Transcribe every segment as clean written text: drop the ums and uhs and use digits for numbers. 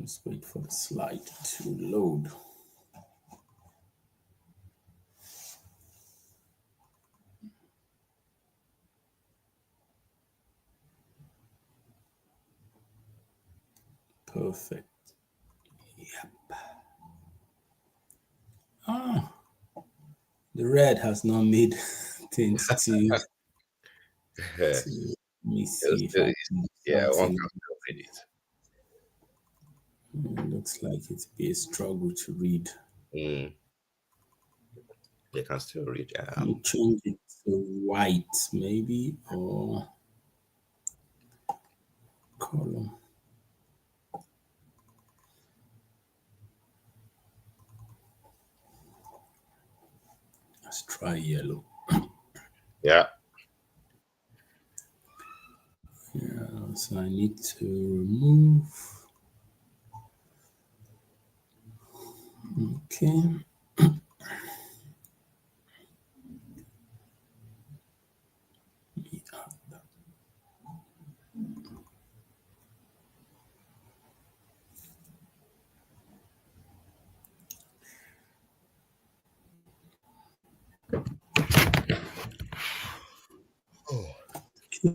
Just wait for the slide to load. Perfect. Yep. Ah, the red has not made things to. Let me see if I can. Yeah, one can still read it. It looks like it's be a struggle to read. They can still read. Let me change it to white, maybe, or color. Let's try yellow. Yeah. Yeah, so I need to remove. Okay. Okay.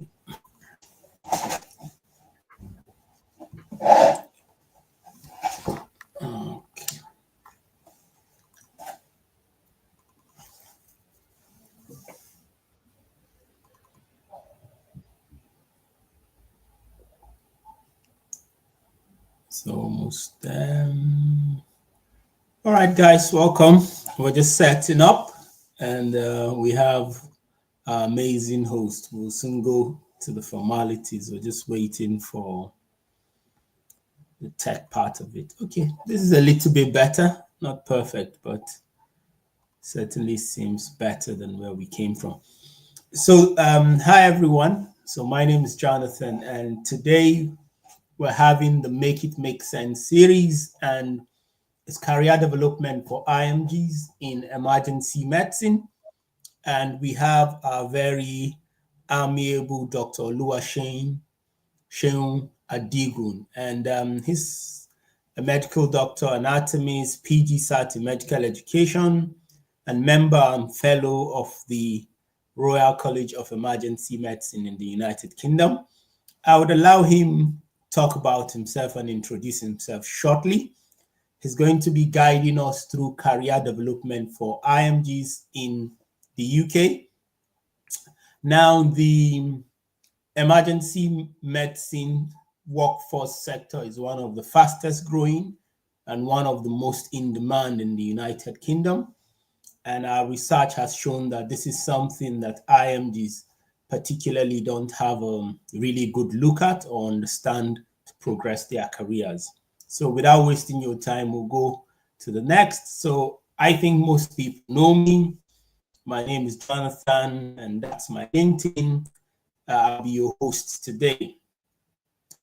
So almost all right, guys, welcome. We're just setting up, and we have our amazing host. We'll soon go to the formalities. We're just waiting for the tech part of it. Okay, this is a little bit better, not perfect, but certainly seems better than where we came from. So hi everyone. So my name is Jonathan, and today we're having the Make It Make Sense series, and it's career development for IMGs in emergency medicine. And we have our very amiable Dr. Oluwaseun Adigun, and he's a medical doctor, anatomist, PG Cert in medical education, and member and fellow of the Royal College of Emergency Medicine in the United Kingdom. I would allow him talk about himself and introduce himself shortly. He's going to be guiding us through career development for IMGs in the UK. Now, the emergency medicine workforce sector is one of the fastest growing and one of the most in demand in the United Kingdom. And our research has shown that this is something that IMGs particularly don't have a really good look at or understand to progress their careers. So without wasting your time, we'll go to the next. So I think most people know me. My name is Jonathan, and that's my LinkedIn. I'll be your host today.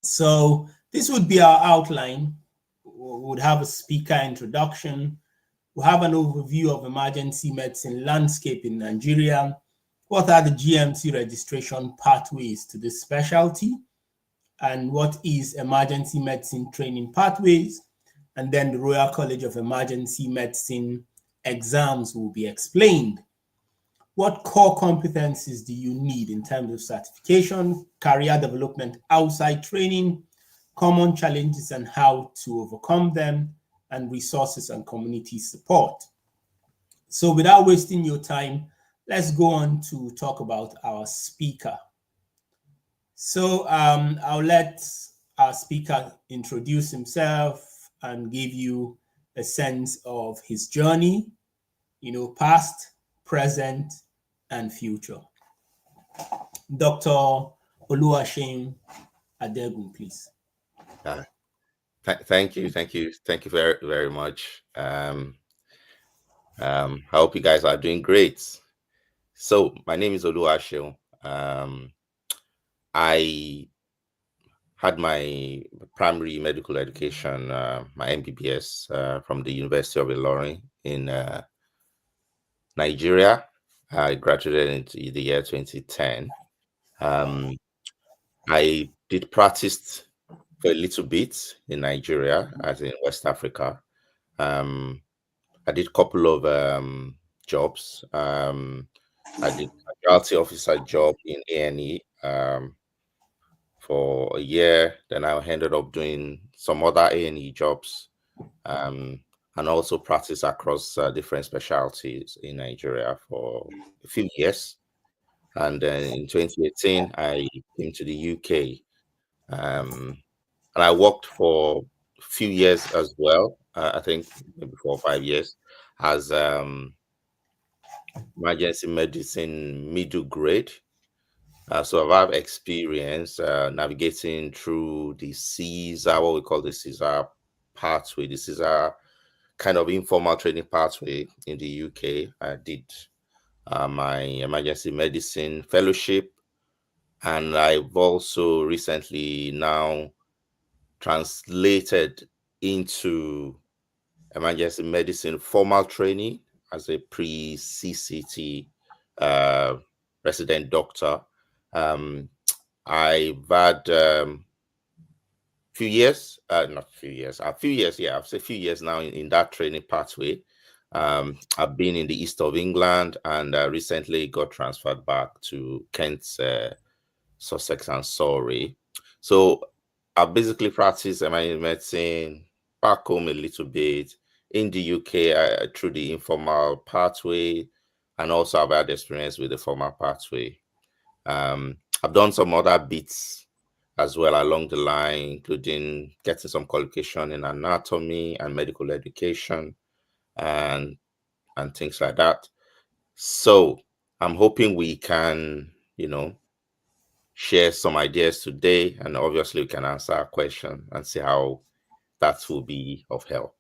So this would be our outline. We would have a speaker introduction. We'll have an overview of emergency medicine landscape in Nigeria. What are the GMC registration pathways to this specialty? And what is emergency medicine training pathways? And then the Royal College of Emergency Medicine exams will be explained. What core competencies do you need in terms of certification, career development outside training, common challenges and how to overcome them, and resources and community support? So without wasting your time, let's go on to talk about our speaker. So I'll let our speaker introduce himself and give you a sense of his journey, past, present, and future. Dr. Oluwaseun Adigun, please. Thank you very, very much. I hope you guys are doing great. So my name is Oluwaseun. I had my primary medical education, my MBBS, from the University of Ilorin in Nigeria. I graduated in the year 2010. I did practice for a little bit in Nigeria, as in West Africa. I did a couple of jobs. I did a casualty officer job in A&E for a year. Then I ended up doing some other A&E jobs, and also practice across different specialties in Nigeria for a few years. And then in 2018, I came to the UK, and I worked for a few years as well. I think maybe 4 or 5 years as emergency medicine middle grade. So I've experience navigating through the CESR, what we call the CESR pathway, the CESR kind of informal training pathway in the UK. I did my emergency medicine fellowship, and I've also recently now translated into emergency medicine formal training as a pre-CCT resident doctor. I've had a few years, yeah, I've said a few years now in that training pathway. I've been in the east of England, and recently got transferred back to Kent, Sussex, and Surrey. So I basically practiced emergency medicine back home a little bit, in the UK through the informal pathway, and also I've had experience with the formal pathway. I've done some other bits as well along the line, including getting some qualification in anatomy and medical education, and things like that. So I'm hoping we can, share some ideas today, and obviously we can answer a question and see how that will be of help.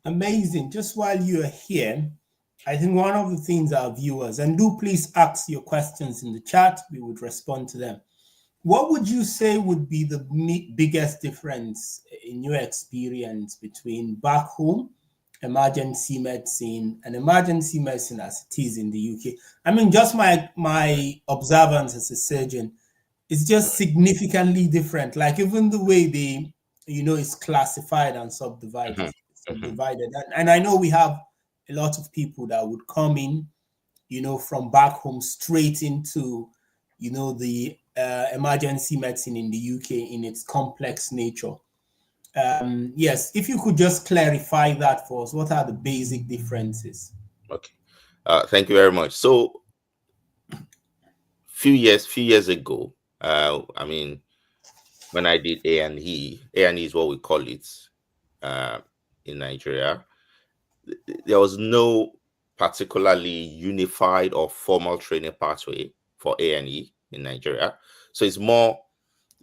Amazing. Just while you are here, I think one of the things our viewers, and do please ask your questions in the chat, we would respond to them. What would you say would be the biggest difference in your experience between back home emergency medicine and emergency medicine as it is in the UK? I mean, just my observance as a surgeon is just significantly different. Like even the way they, it's classified and subdivided. And I know we have a lot of people that would come in, from back home straight into, the emergency medicine in the UK in its complex nature. Yes, if you could just clarify that for us, what are the basic differences? Okay, thank you very much. So, few years ago, I mean, when I did A&E is what we call it in Nigeria. There was no particularly unified or formal training pathway for A&E in Nigeria. So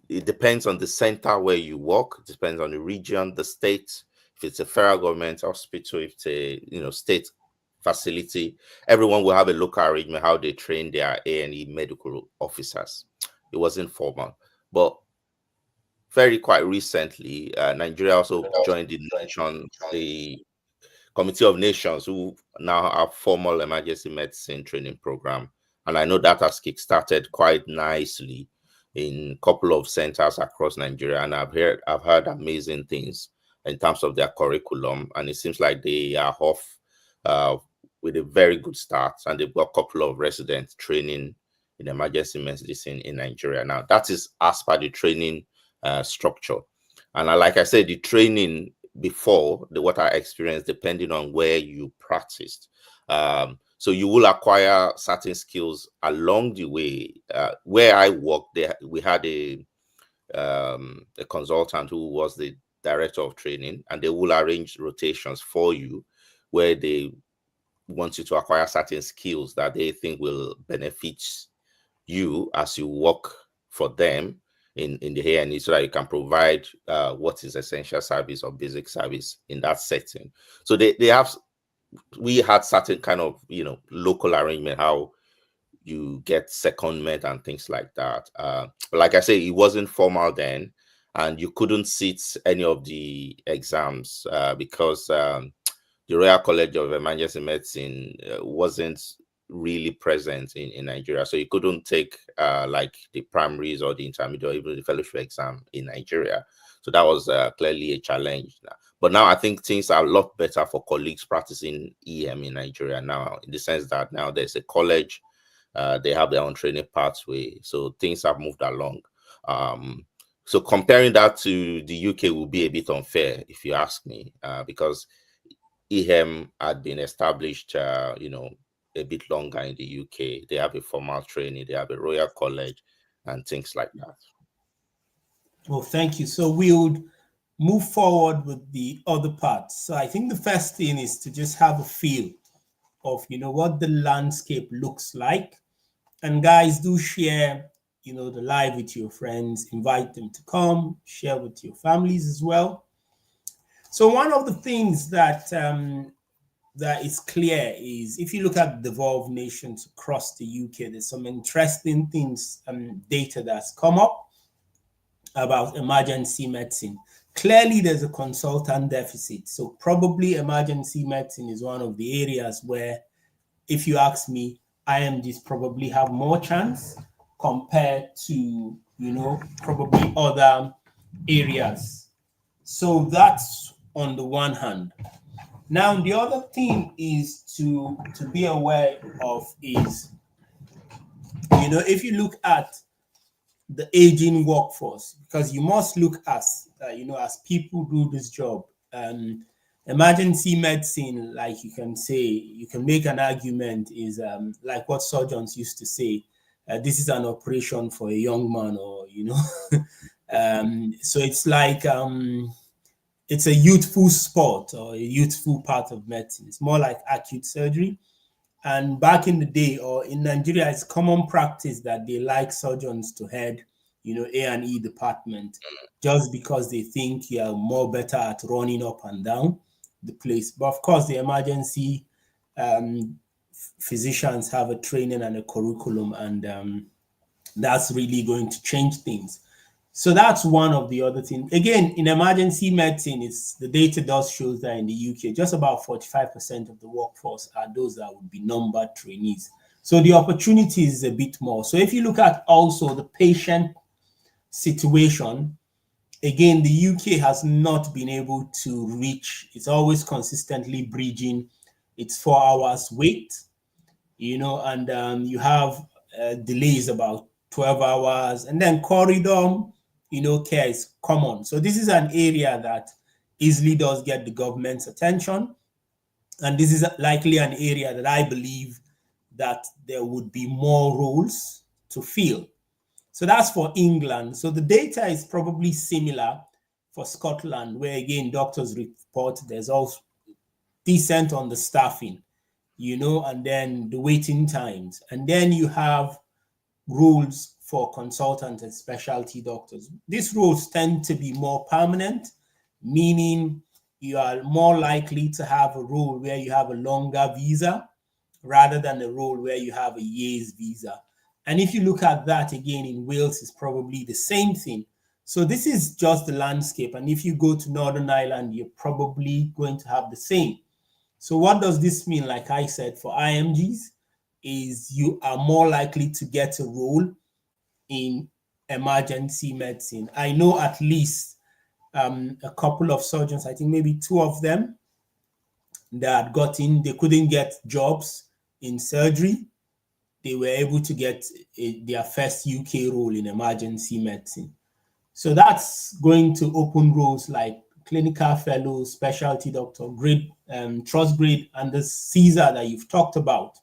it depends on the center where you work. It depends on the region, the state. If it's a federal government hospital, if it's a state facility, everyone will have a local arrangement how they train their A&E medical officers. It wasn't formal, but quite recently, Nigeria also joined the Committee of Nations, who now have formal emergency medicine training program, and I know that has kickstarted quite nicely in a couple of centers across Nigeria, and I've heard amazing things in terms of their curriculum, and it seems like they are off with a very good start, and they've got a couple of residents training in emergency medicine in Nigeria now. That is as per the training structure, and like I said, the training before what I experienced, depending on where you practiced. So you will acquire certain skills along the way. Where I worked, we had a consultant who was the director of training, and they will arrange rotations for you where they want you to acquire certain skills that they think will benefit you as you work for them in the A&E, so that you can provide what is essential service or basic service in that setting. So we had certain kind of local arrangement, how you get secondment and things like that. But like I say, it wasn't formal then, and you couldn't sit any of the exams because the Royal College of Emergency Medicine wasn't really present in Nigeria. So you couldn't take like the primaries or the intermediate or even the fellowship exam in Nigeria. So that was clearly a challenge. But now I think things are a lot better for colleagues practicing EM in Nigeria now, in the sense that now there's a college, they have their own training pathway. So things have moved along. So comparing that to the UK will be a bit unfair, if you ask me, because EM had been established, a bit longer in the UK. They have a formal training, they have a royal college, and things like that. Well, thank you. So we would move forward with the other parts. So I think the first thing is to just have a feel of, what the landscape looks like. And guys, do share, the live with your friends, invite them to come, share with your families as well. So one of the things that that is clear is, if you look at devolved nations across the UK, there's some interesting things, data that's come up about emergency medicine. Clearly, there's a consultant deficit. So probably emergency medicine is one of the areas where, if you ask me, IMGs probably have more chance compared to, probably other areas. So that's on the one hand. Now, the other thing is to be aware of is, if you look at the aging workforce, because you must look as, as people do this job. Emergency medicine, like you can make an argument, is like what surgeons used to say, this is an operation for a young man, or, so it's like, it's a youthful sport or a youthful part of medicine. It's more like acute surgery. And back in the day, or in Nigeria, it's common practice that they like surgeons to head, A&E department, just because they think you are more better at running up and down the place. But of course, the emergency physicians have a training and a curriculum, and that's really going to change things. So that's one of the other things. Again, in emergency medicine, the data does show that in the UK, just about 45% of the workforce are those that would be numbered trainees. So the opportunity is a bit more. So if you look at also the patient situation, again, the UK has not been able to reach, it's always consistently bridging its 4 hours wait, and you have delays about 12 hours, and then corridor, care is common. So this is an area that easily does get the government's attention. And this is likely an area that I believe that there would be more roles to fill. So that's for England. So the data is probably similar for Scotland, where again, doctors report there's also decent on the staffing, and then the waiting times. And then you have rules for consultant and specialty doctors. These roles tend to be more permanent, meaning you are more likely to have a role where you have a longer visa rather than a role where you have a year's visa. And if you look at that again in Wales, it's probably the same thing. So this is just the landscape. And if you go to Northern Ireland, you're probably going to have the same. So what does this mean? Like I said, for IMGs, is you are more likely to get a role in emergency medicine. I know at least a couple of surgeons, I think maybe 2 of them, that got in, they couldn't get jobs in surgery. They were able to get their first UK role in emergency medicine. So that's going to open roles like clinical fellow, specialty doctor, grade, trust grade, and the CESR that you've talked about.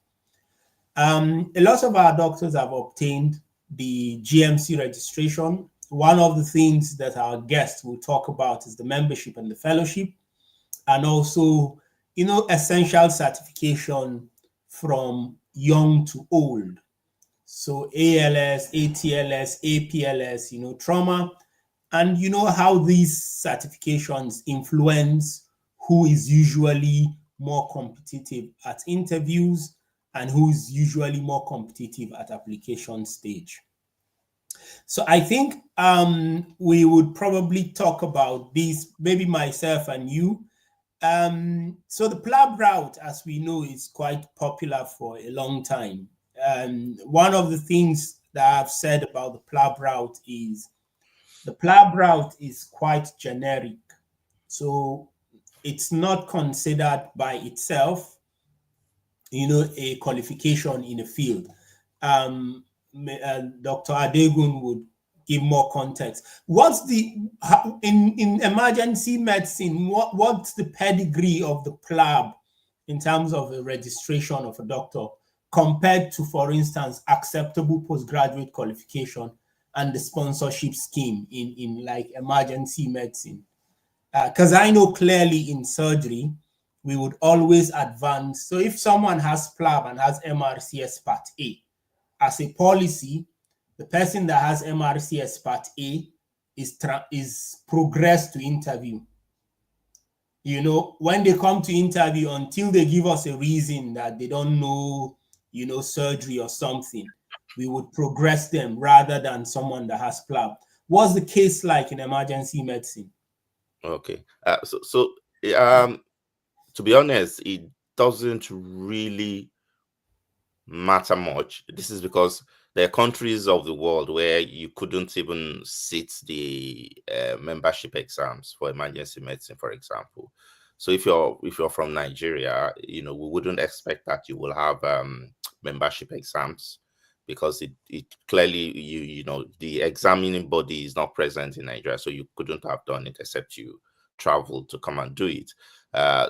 A lot of our doctors have obtained the GMC registration. One of the things that our guests will talk about is the membership and the fellowship, and also, essential certification from young to old. So ALS, ATLS, APLS, trauma, and how these certifications influence who is usually more competitive at interviews and who is usually more competitive at application stage. So I think we would probably talk about this, maybe myself and you, So the PLAB route, as we know, is quite popular for a long time. One of the things that I've said about the PLAB route is the PLAB route is quite generic. So it's not considered by itself, a qualification in a field. Dr. Adegun would give more context. What's in emergency medicine, what's the pedigree of the PLAB in terms of the registration of a doctor compared to, for instance, acceptable postgraduate qualification and the sponsorship scheme in like emergency medicine? Because I know clearly in surgery, we would always advance. So if someone has PLAB and has MRCS Part A, as a policy, the person that has MRCS Part A is progressed to interview. When they come to interview, until they give us a reason that they don't know, surgery or something, we would progress them rather than someone that has PLAB. What's the case like in emergency medicine? Okay. To be honest, it doesn't really matter much. This is because there are countries of the world where you couldn't even sit the membership exams for emergency medicine, for example. So if you're from Nigeria, we wouldn't expect that you will have membership exams, because it clearly the examining body is not present in Nigeria, so you couldn't have done it except you travel to come and do it.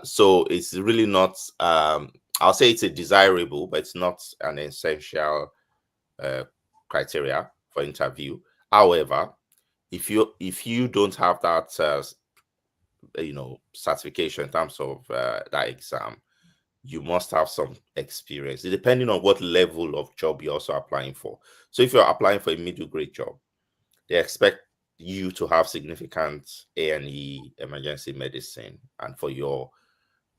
So it's really not. I'll say it's a desirable, but it's not an essential criteria for interview. However, if you don't have that certification in terms of that exam, you must have some experience, depending on what level of job you're also applying for. So if you're applying for a middle grade job, they expect you to have significant A&E emergency medicine, and for your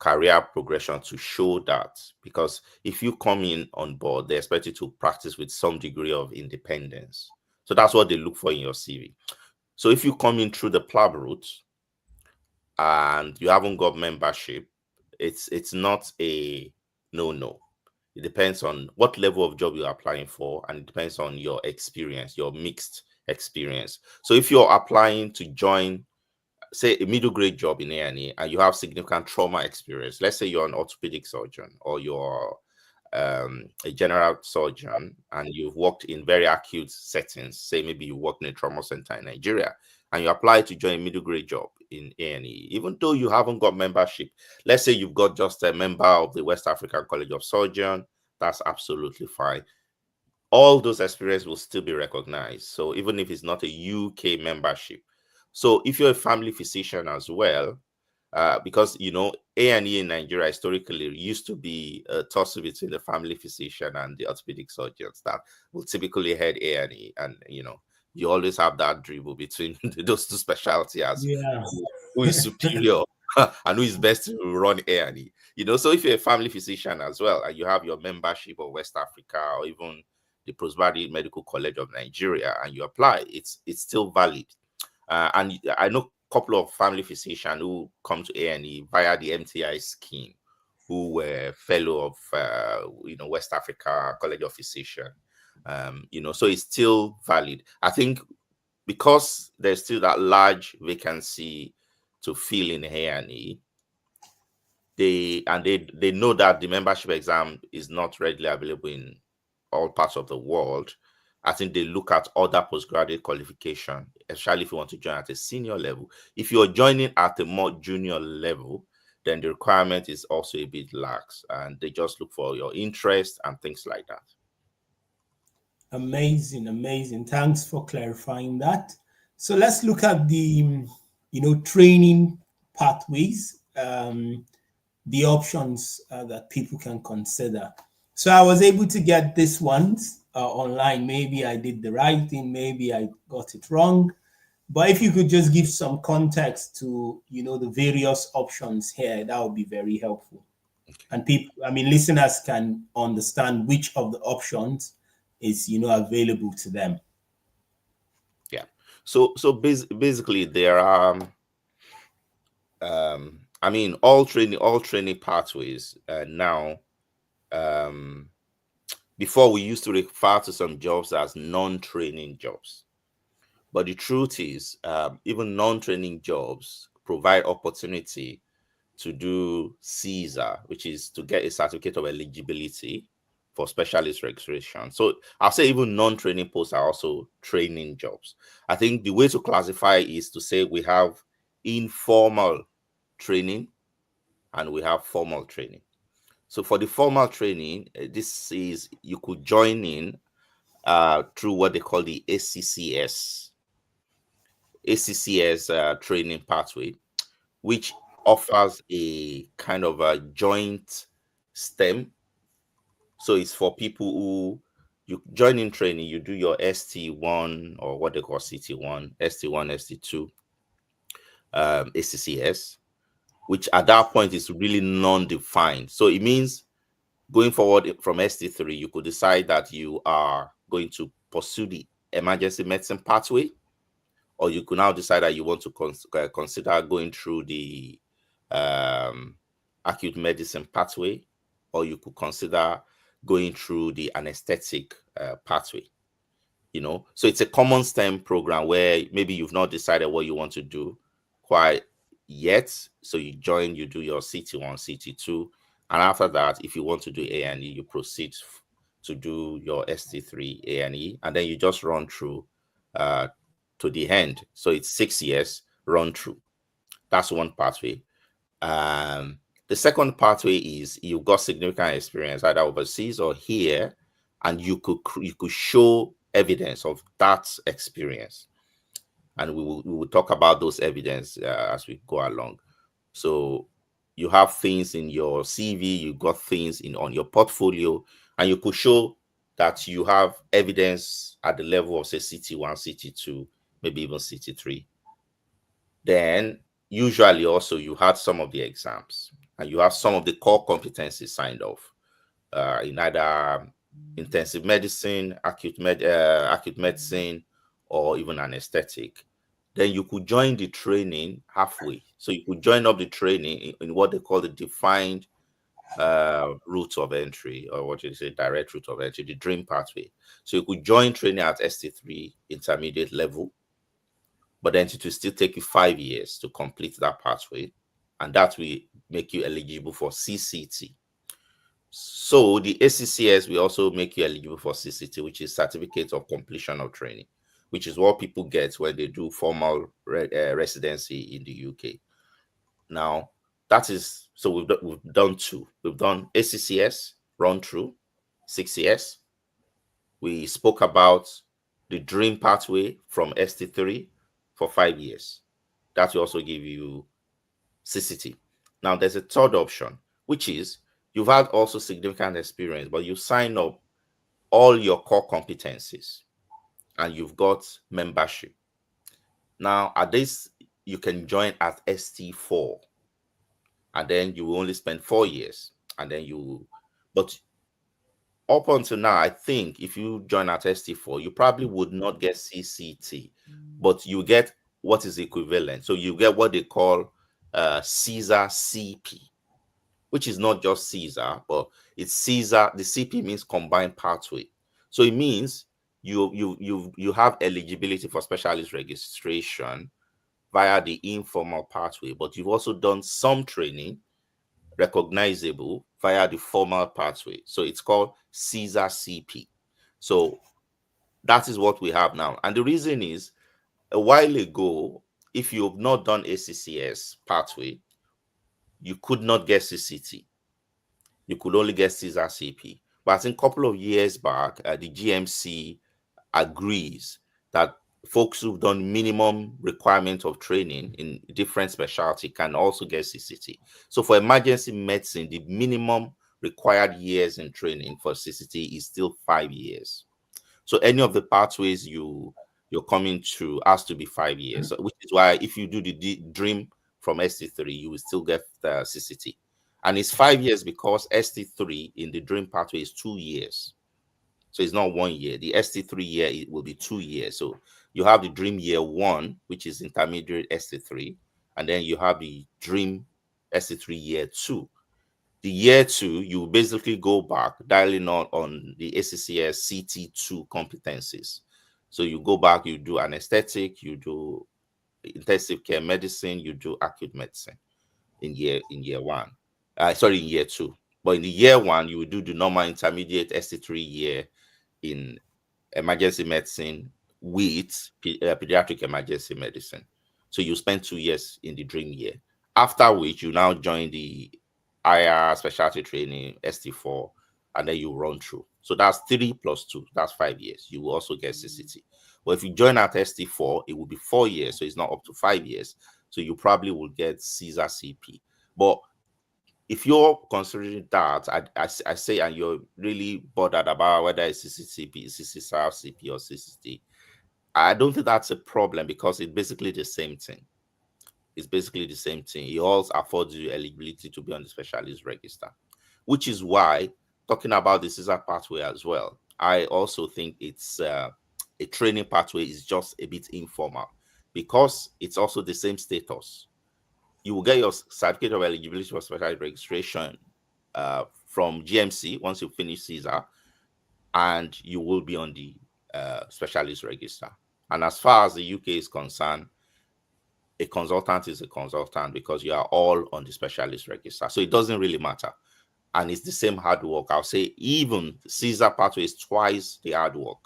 career progression to show that, because if you come in on board, they expect you to practice with some degree of independence. So that's what they look for in your CV. So if you come in through the PLAB route and you haven't got membership, it's not a no. It depends on what level of job you're applying for, and it depends on your experience, your mixed experience. So if you're applying to join, say, a middle grade job in A&E, and you have significant trauma experience, let's say you're an orthopedic surgeon or you're a general surgeon, and you've worked in very acute settings, say maybe you work in a trauma center in Nigeria, and you apply to join a middle grade job in A&E, even though you haven't got membership, let's say you've got just a member of the West African College of Surgeons, that's absolutely fine. All those experiences will still be recognized. So even if it's not a UK membership. So if you're a family physician as well, because A&E in Nigeria historically used to be a tussle between the family physician and the orthopedic surgeons that will typically head A&E, and you always have that dribble between those two specialties as who is superior and who is best to run A&E. So if you're a family physician as well, and you have your membership of West Africa or even the Postgraduate Medical College of Nigeria, and you apply, it's still valid. And I know a couple of family physicians who come to A&E via the MTI scheme, who were fellow of West Africa College of Physicians. So it's still valid. I think because there's still that large vacancy to fill in A&E, they know that the membership exam is not readily available in all parts of the world. I think they look at other postgraduate qualification, especially if you want to join at a senior level. If you're joining at a more junior level, then the requirement is also a bit lax, and they just look for your interest and things like that. Amazing. Thanks for clarifying that. So let's look at the, training pathways, the options that people can consider. So I was able to get this one online. Maybe I did the right thing, maybe I got it wrong. But if you could just give some context to, the various options here, that would be very helpful. And listeners can understand which of the options is, available to them. Yeah. So basically there are I mean, all training pathways now. Um, Before we used to refer to some jobs as non-training jobs, but the truth is, even non-training jobs provide opportunity to do CESR, which is to get a certificate of eligibility for specialist registration. So I'll say even non-training posts are also training jobs. I think the way to classify is to say we have informal training and we have formal training. So for the formal training, this is you could join in through what they call the ACCS training pathway, which offers a kind of a joint STEM. So it's for people who you join in training, you do your ST1 or what they call CT1, ST1, ST2, ACCS, which at that point is really non-defined. So it means going forward from ST3, you could decide that you are going to pursue the emergency medicine pathway, or you could now decide that you want to consider going through the acute medicine pathway, or you could consider going through the anesthetic pathway. So it's a common STEM program where maybe you've not decided what you want to do quite yet. So you join, you do your CT1, CT2, and after that, if you want to do A&E, you proceed to do your ST3 A&E, and then you just run through to the end. So it's 6 years run through. That's one pathway. The second pathway is you've got significant experience either overseas or here, and you could show evidence of that experience, and we will talk about those evidence as we go along. So you have things in your CV, you got things on your portfolio, and you could show that you have evidence at the level of say CT1, CT2, maybe even CT3. Then usually also you had some of the exams and you have some of the core competencies signed off in either intensive medicine, acute medicine, or even anesthetic. Then you could join the training halfway. So you could join up the training in what they call the defined route of entry, or what you say, direct route of entry, the dream pathway. So you could join training at ST3 intermediate level, but then it will still take you 5 years to complete that pathway, and that will make you eligible for CCT. So the ACCS will also make you eligible for CCT, which is Certificate of Completion of Training, which is what people get when they do formal residency in the UK. Now, that is, so we've done two. We've done ACCS, run through, 6 years. We spoke about the dream pathway from ST3 for 5 years. That will also give you CCT. Now, there's a third option, which is you've had also significant experience, but you sign up all your core competencies and you've got membership. Now, at this, you can join at ST4, and then you will only spend 4 years, and then but up until now, I think if you join at ST4, you probably would not get CCT, but you get what is equivalent. So you get what they call CESR CP, which is not just CESR, but it's CESR. The CP means combined pathway. So it means you have eligibility for specialist registration via the informal pathway, but you've also done some training recognizable via the formal pathway. So it's called CESR CP. So that is what we have now. And the reason is, a while ago, if you have not done ACCS pathway, you could not get CCT. You could only get CESR CP. But I think a couple of years back, the GMC agrees that folks who've done minimum requirement of training in different specialty can also get CCT. So for emergency medicine, the minimum required years in training for CCT is still 5 years. So any of the pathways you're coming through has to be 5 years, which is why if you do the dream from ST3, you will still get the CCT. And it's 5 years because ST3 in the dream pathway is 2 years. So it's not 1 year. The ST3 year, it will be 2 years. So you have the dream year 1, which is intermediate ST3, and then you have the dream SC3 year 2. The year 2, you basically go back, dialing on the ACCS CT2 competencies. So you go back, you do anesthetic, you do intensive care medicine, you do acute medicine in year 1. In year 2. But in the year 1, you will do the normal intermediate SC3 year in emergency medicine with pediatric emergency medicine. So you spend 2 years in the dream year, after which you now join the IR specialty training ST4, and then you run through. So that's 3 plus 2, that's 5 years. You will also get CCT. But if you join at ST4, it will be 4 years, so it's not up to 5 years. So you probably will get CESR CP. But if you're considering that, I say, and you're really bothered about whether it's CCTP, CCSR, CP, or CCT, I don't think that's a problem, because it's basically the same thing. It's basically the same thing. It also affords you eligibility to be on the specialist register, which is why, talking about the CESR pathway as well, I also think it's a training pathway is just a bit informal, because it's also the same status. You will get your certificate of eligibility for specialist registration from GMC once you finish CESR, and you will be on the specialist register. And as far as the UK is concerned, a consultant is a consultant, because you are all on the specialist register. So it doesn't really matter. And it's the same hard work. I'll say even the CESR pathway is twice the hard work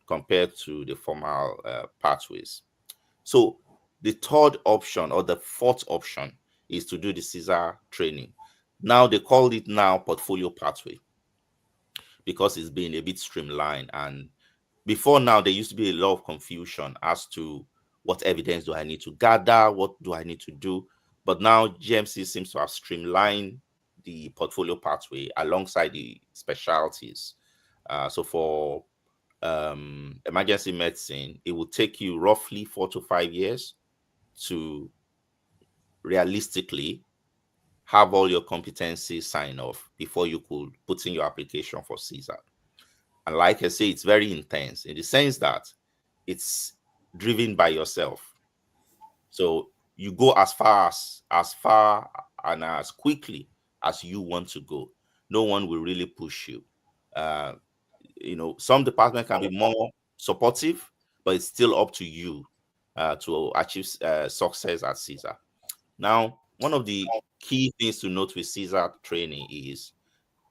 compared to the formal pathways. So the third option, or the fourth option, is to do the CESR training. Now they call it now portfolio pathway, because it's been a bit streamlined. And before now, there used to be a lot of confusion as to what evidence do I need to gather, what do I need to do. But now GMC seems to have streamlined the portfolio pathway alongside the specialties. So for emergency medicine, it will take you roughly 4 to 5 years to realistically have all your competencies signed off before you could put in your application for CESR. And like I say, it's very intense in the sense that it's driven by yourself. So you go as far and as quickly as you want to go. No one will really push you. Some departments can be more supportive, but it's still up to you to achieve success at CESR. Now, one of the key things to note with CESR training is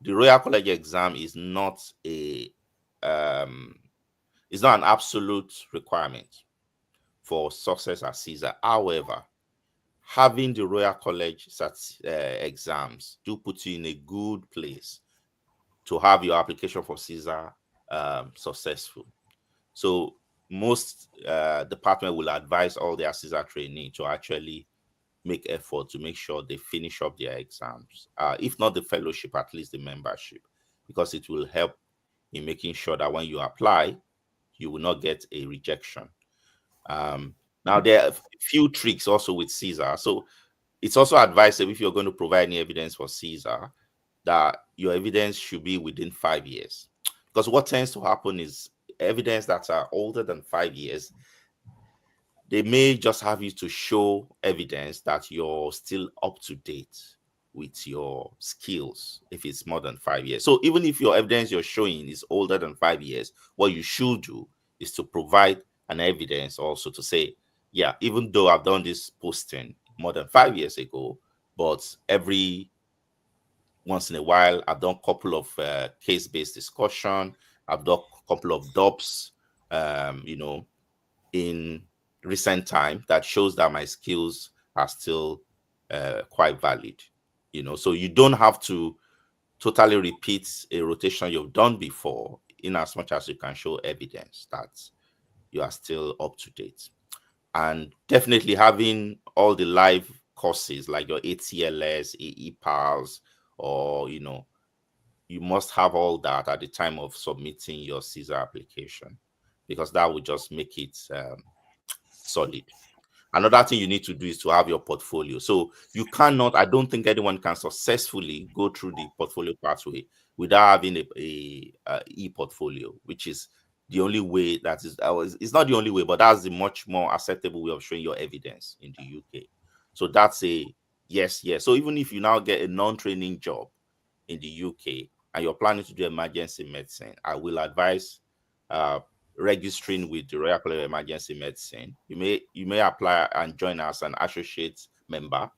the Royal College exam is not an absolute requirement for success at CESR. However, having the Royal College exams do put you in a good place to have your application for CESR successful. So most department will advise all their CESR training to actually make effort to make sure they finish up their exams. If not the fellowship, at least the membership, because it will help in making sure that when you apply, you will not get a rejection. Now, there are a few tricks also with CESR. So it's also advisable, if you're going to provide any evidence for CESR, that your evidence should be within 5 years. Because what tends to happen is evidence that are older than 5 years, they may just have you to show evidence that you're still up to date with your skills if it's more than 5 years. So even if your evidence you're showing is older than 5 years, what you should do is to provide an evidence also to say, yeah, even though I've done this posting more than 5 years ago, but every once in a while I've done a couple of case-based discussion, I've done a couple of DOPs, in recent time that shows that my skills are still quite valid. So you don't have to totally repeat a rotation you've done before, in as much as you can show evidence that you are still up to date. And definitely having all the live courses like your ATLS, APLS, or you must have all that at the time of submitting your CESR application, because that will just make it solid. Another thing you need to do is to have your portfolio. So you cannot, I don't think anyone can successfully go through the portfolio pathway without having a e-portfolio, which is the only way that is, it's not the only way, but that's the much more acceptable way of showing your evidence in the UK. So that's a Yes, yes. So even if you now get a non-training job in the UK and you're planning to do emergency medicine, I will advise registering with the Royal College of Emergency Medicine. You may apply and join as an associate member,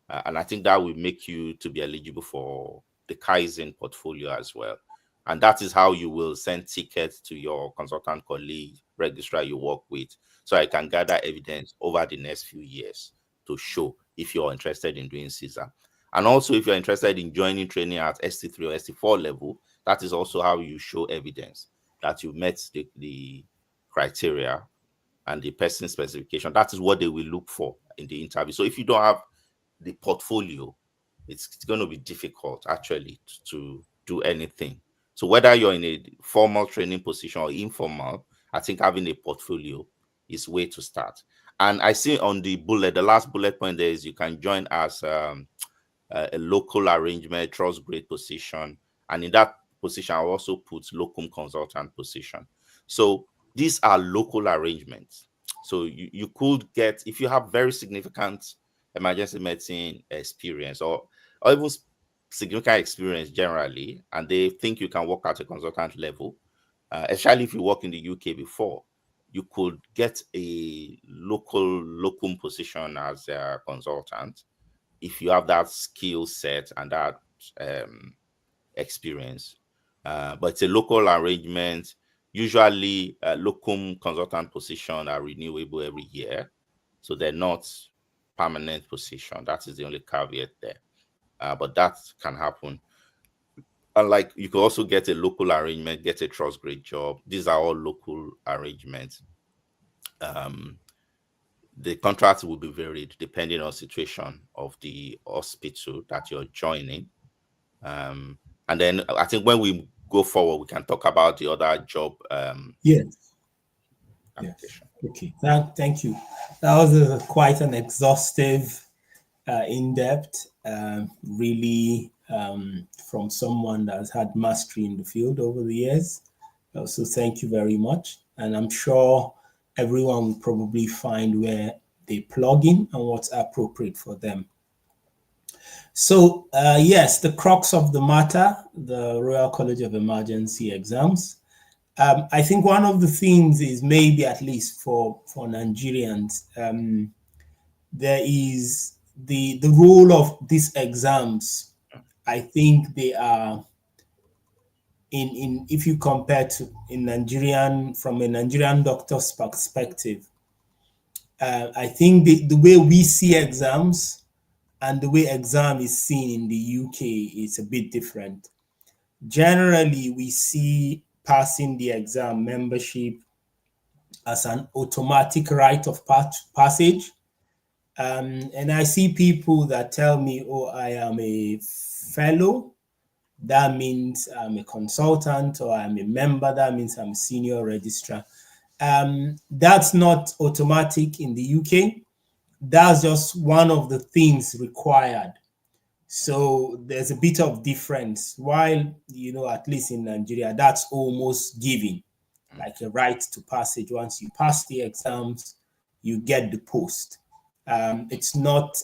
and I think that will make you to be eligible for the Kaizen portfolio as well. And that is how you will send tickets to your consultant colleague, registrar you work with, so I can gather evidence over the next few years to show if you're interested in doing CESR. And also, if you're interested in joining training at ST3 or ST4 level, that is also how you show evidence that you met the criteria and the person specification. That is what they will look for in the interview. So if you don't have the portfolio, it's going to be difficult actually to do anything. So whether you're in a formal training position or informal, I think having a portfolio is way to start. And I see on the last bullet point there is you can join as a local arrangement, trust grade position. And in that position, I also put locum consultant position. So these are local arrangements. So you could get, if you have very significant emergency medicine experience or even significant experience generally, and they think you can work at a consultant level, especially if you work in the UK before, you could get a locum position as a consultant if you have that skill set and that experience. But it's a local arrangement. Usually, locum consultant position are renewable every year, so they're not permanent position. That is the only caveat there. But that can happen. And like you could also get a local arrangement, get a trust grade job. These are all local arrangements. The contracts will be varied depending on situation of the hospital that you're joining. And then I think when we go forward, we can talk about the other job Yes. application. Yes. Okay. Thank you. That was quite an exhaustive, in-depth, really from someone that's had mastery in the field over the years. So thank you very much. And I'm sure everyone will probably find where they plug in and what's appropriate for them. So yes, the crux of the matter, the Royal College of Emergency exams. I think one of the things is maybe at least for Nigerians, there is the role of these exams. I think they are in if you compare to in Nigerian from a Nigerian doctor's perspective, I think the way we see exams and the way exam is seen in the UK is a bit different. Generally, we see passing the exam membership as an automatic rite of passage. And I see people that tell me, oh, I am a fellow. That means I'm a consultant, or I'm a member. That means I'm a senior registrar. That's not automatic in the UK. That's just one of the things required. So there's a bit of difference. While, at least in Nigeria, that's almost given, like a right to passage. Once you pass the exams, you get the post. It's not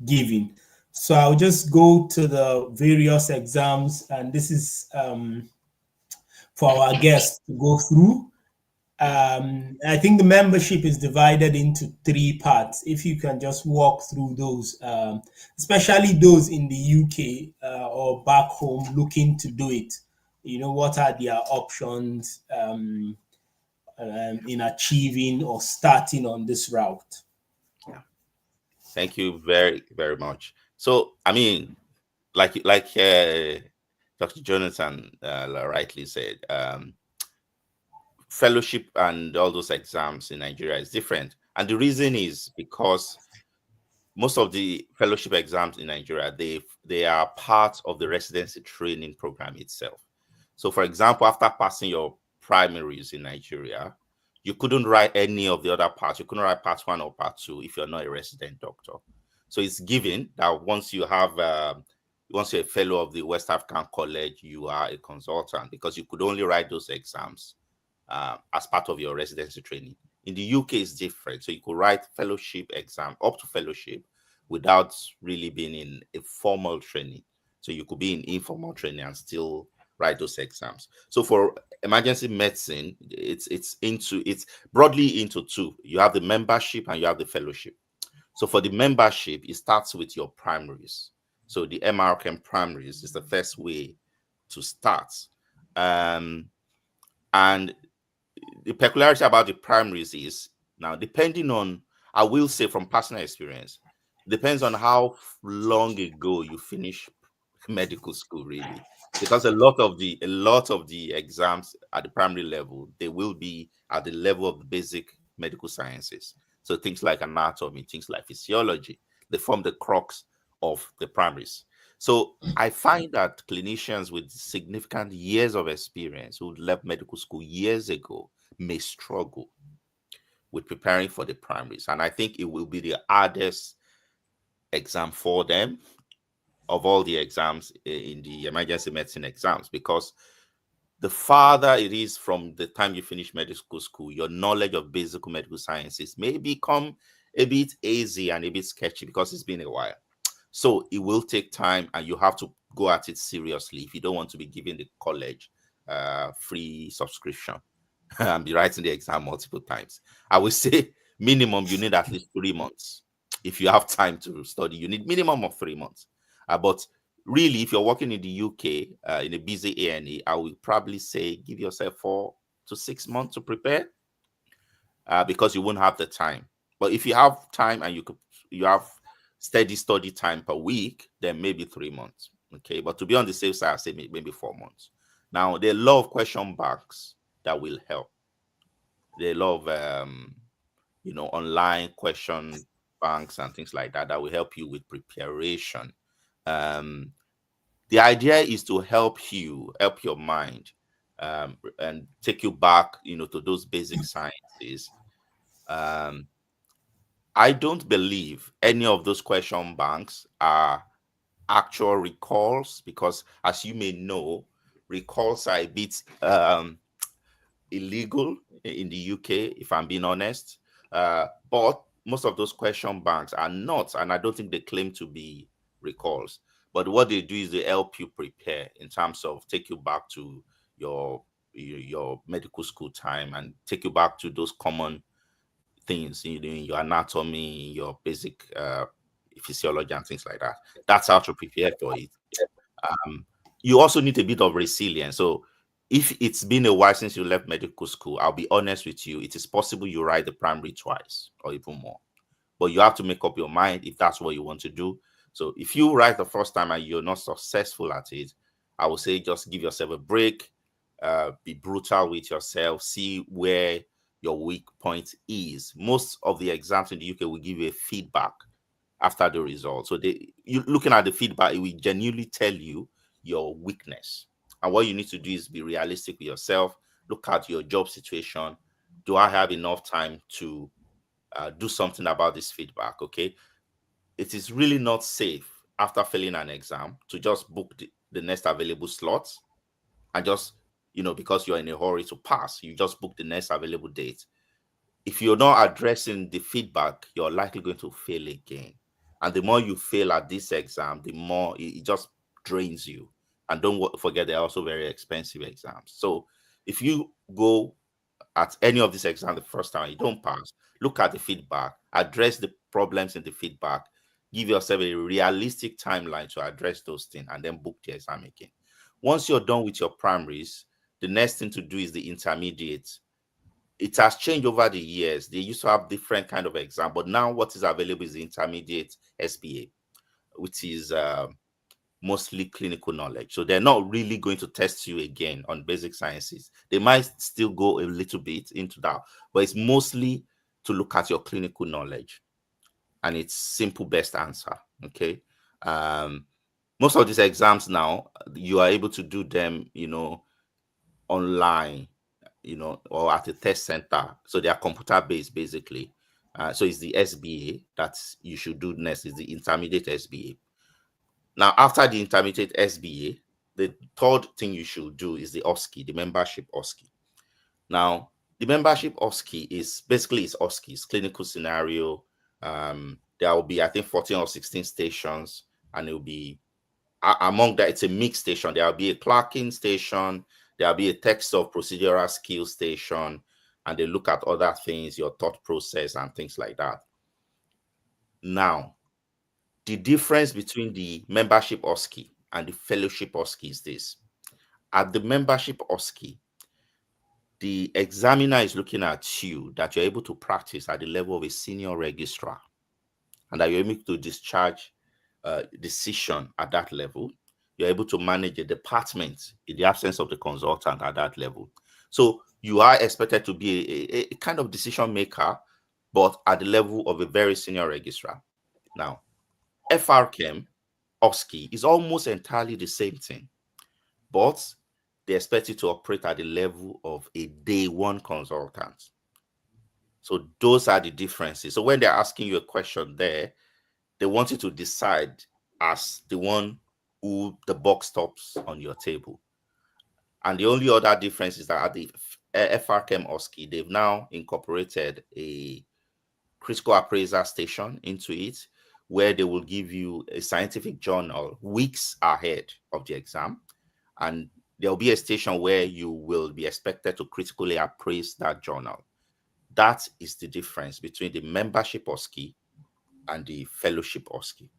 given. So I'll just go to the various exams, and this is for our guests to go through. I think the membership is divided into 3 parts. If you can just walk through those, especially those in the UK or back home looking to do it, what are their options in achieving or starting on this route? Yeah. Thank you very, very much. So, I mean, like Dr. Jonathan rightly said, fellowship and all those exams in Nigeria is different. And the reason is because most of the fellowship exams in Nigeria, they are part of the residency training program itself. So, for example, after passing your primaries in Nigeria, you couldn't write any of the other parts. You couldn't write part 1 or part 2 if you're not a resident doctor. So it's given that once you're a fellow of the West African College, you are a consultant, because you could only write those exams as part of your residency training. In the UK, it's different. So you could write fellowship exam up to fellowship, without really being in a formal training. So you could be in informal training and still write those exams. So for emergency medicine, it's broadly into two. You have the membership and you have the fellowship. So for the membership, it starts with your primaries. So the MRCEM primaries is the first way to start. And the peculiarity about the primaries is now, depending on, I will say from personal experience, depends on how long ago you finish medical school, really, because a lot of the exams at the primary level, they will be at the level of the basic medical sciences. So things like anatomy, things like physiology, they form the crux of the primaries. So I find that clinicians with significant years of experience who left medical school years ago may struggle with preparing for the primaries. And I think it will be the hardest exam for them of all the exams in the emergency medicine exams, because the farther it is from the time you finish medical school, your knowledge of basic medical sciences may become a bit hazy and a bit sketchy because it's been a while. So it will take time and you have to go at it seriously if you don't want to be giving the college free subscription and be writing the exam multiple times. I would say minimum you need at least 3 months. If you have time to study, you need minimum of 3 months. But really, if you're working in the UK in a busy A&E, I would probably say give yourself 4 to 6 months to prepare because you won't have the time. But if you have time and you have steady study time per week, then maybe 3 months. Okay, but to be on the safe side, I say maybe 4 months. Now, there are a lot of question banks that will help. There are a lot of online question banks and things like that that will help you with preparation. Um, the idea is to help your mind, and take you back, to those basic sciences. Um, I don't believe any of those question banks are actual recalls because, as you may know, recalls are a bit illegal in the UK, if I'm being honest. But most of those question banks are not, and I don't think they claim to be recalls. But what they do is they help you prepare in terms of take you back to your your medical school time and take you back to those common things in your anatomy, your basic physiology and things like that. That's how to prepare for it. Um, you also need a bit of resilience. So if it's been a while since you left medical school, I'll be honest with you, it is possible you write the primary twice or even more. But you have to make up your mind if that's what you want to do. So if you write the first time and you're not successful at it, I would say just give yourself a break, be brutal with yourself, see where your weak point is. Most of the exams in the UK will give you a feedback after the result. So you looking at the feedback, it will genuinely tell you your weakness. And what you need to do is be realistic with yourself. Look at your job situation. Do I have enough time to do something about this feedback? Okay. It is really not safe after failing an exam to just book the next available slots and just, because you're in a hurry to pass, you just book the next available date. If you're not addressing the feedback, you're likely going to fail again. And the more you fail at this exam, the more it just drains you. And don't forget, they're also very expensive exams. So if you go at any of these exams the first time, you don't pass, look at the feedback, address the problems in the feedback, give yourself a realistic timeline to address those things, and then book the exam again. Once you're done with your primaries, the next thing to do is the intermediate. It has changed over the years. They used to have different kind of exam, but now what is available is the intermediate SBA, which is mostly clinical knowledge. So they're not really going to test you again on basic sciences. They might still go a little bit into that, but it's mostly to look at your clinical knowledge. And it's simple best answer. Okay. Most of these exams now, you are able to do them, online, or at a test center. So they are computer based basically. So it's the SBA that you should do next, is the intermediate SBA. Now, after the intermediate SBA, the third thing you should do is the OSCE, the membership OSCE. Now, the membership OSCE is basically OSCE, it's clinical scenario, there will be, I think, 14 or 16 stations, and it will be among that, it's a mixed station. There will be a clerking station, there will be a text of procedural skills station, and they look at other things, your thought process and things like that. Now, the difference between the membership OSCE and the fellowship OSCE is this. At the membership OSCE, the examiner is looking at you that you're able to practice at the level of a senior registrar, and that you're able to discharge decision at that level. You're able to manage a department in the absence of the consultant at that level. So you are expected to be a kind of decision maker, but at the level of a very senior registrar. Now, FRCEM, OSCE is almost entirely the same thing, but they expect you to operate at the level of a day one consultant. So those are the differences. So when they're asking you a question there, they want you to decide as the one who the box stops on your table. And the only other difference is that at the FRCEM OSCE, they've now incorporated a critical appraiser station into it, where they will give you a scientific journal weeks ahead of the exam. And there'll be a station where you will be expected to critically appraise that journal. That is the difference between the membership OSCE and the fellowship OSCE.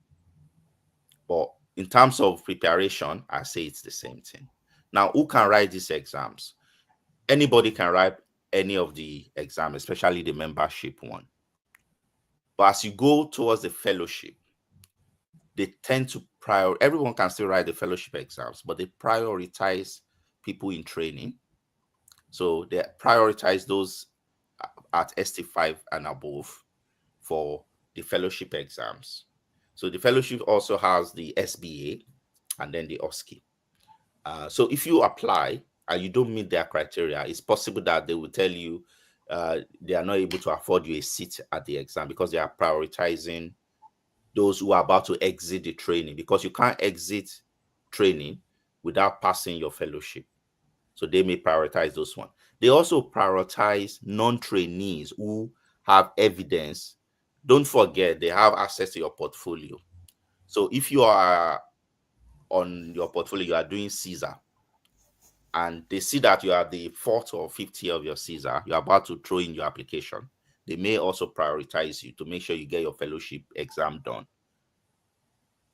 But in terms of preparation, I say it's the same thing. Now, who can write these exams? Anybody can write any of the exams, especially the membership one. But as you go towards the fellowship, they tend to everyone can still write the fellowship exams, but they prioritize people in training. So they prioritize those at ST5 and above for the fellowship exams. So the fellowship also has the SBA and then the OSCE. So if you apply and you don't meet their criteria, it's possible that they will tell you they are not able to afford you a seat at the exam because they are prioritizing those who are about to exit the training, because you can't exit training without passing your fellowship. So they may prioritize those ones. They also prioritize non-trainees who have evidence. Don't forget, they have access to your portfolio. So if you are on your portfolio, you are doing CESR, and they see that you are the 4th or 5th year of your CESR, you're about to throw in your application, they may also prioritize you to make sure you get your fellowship exam done.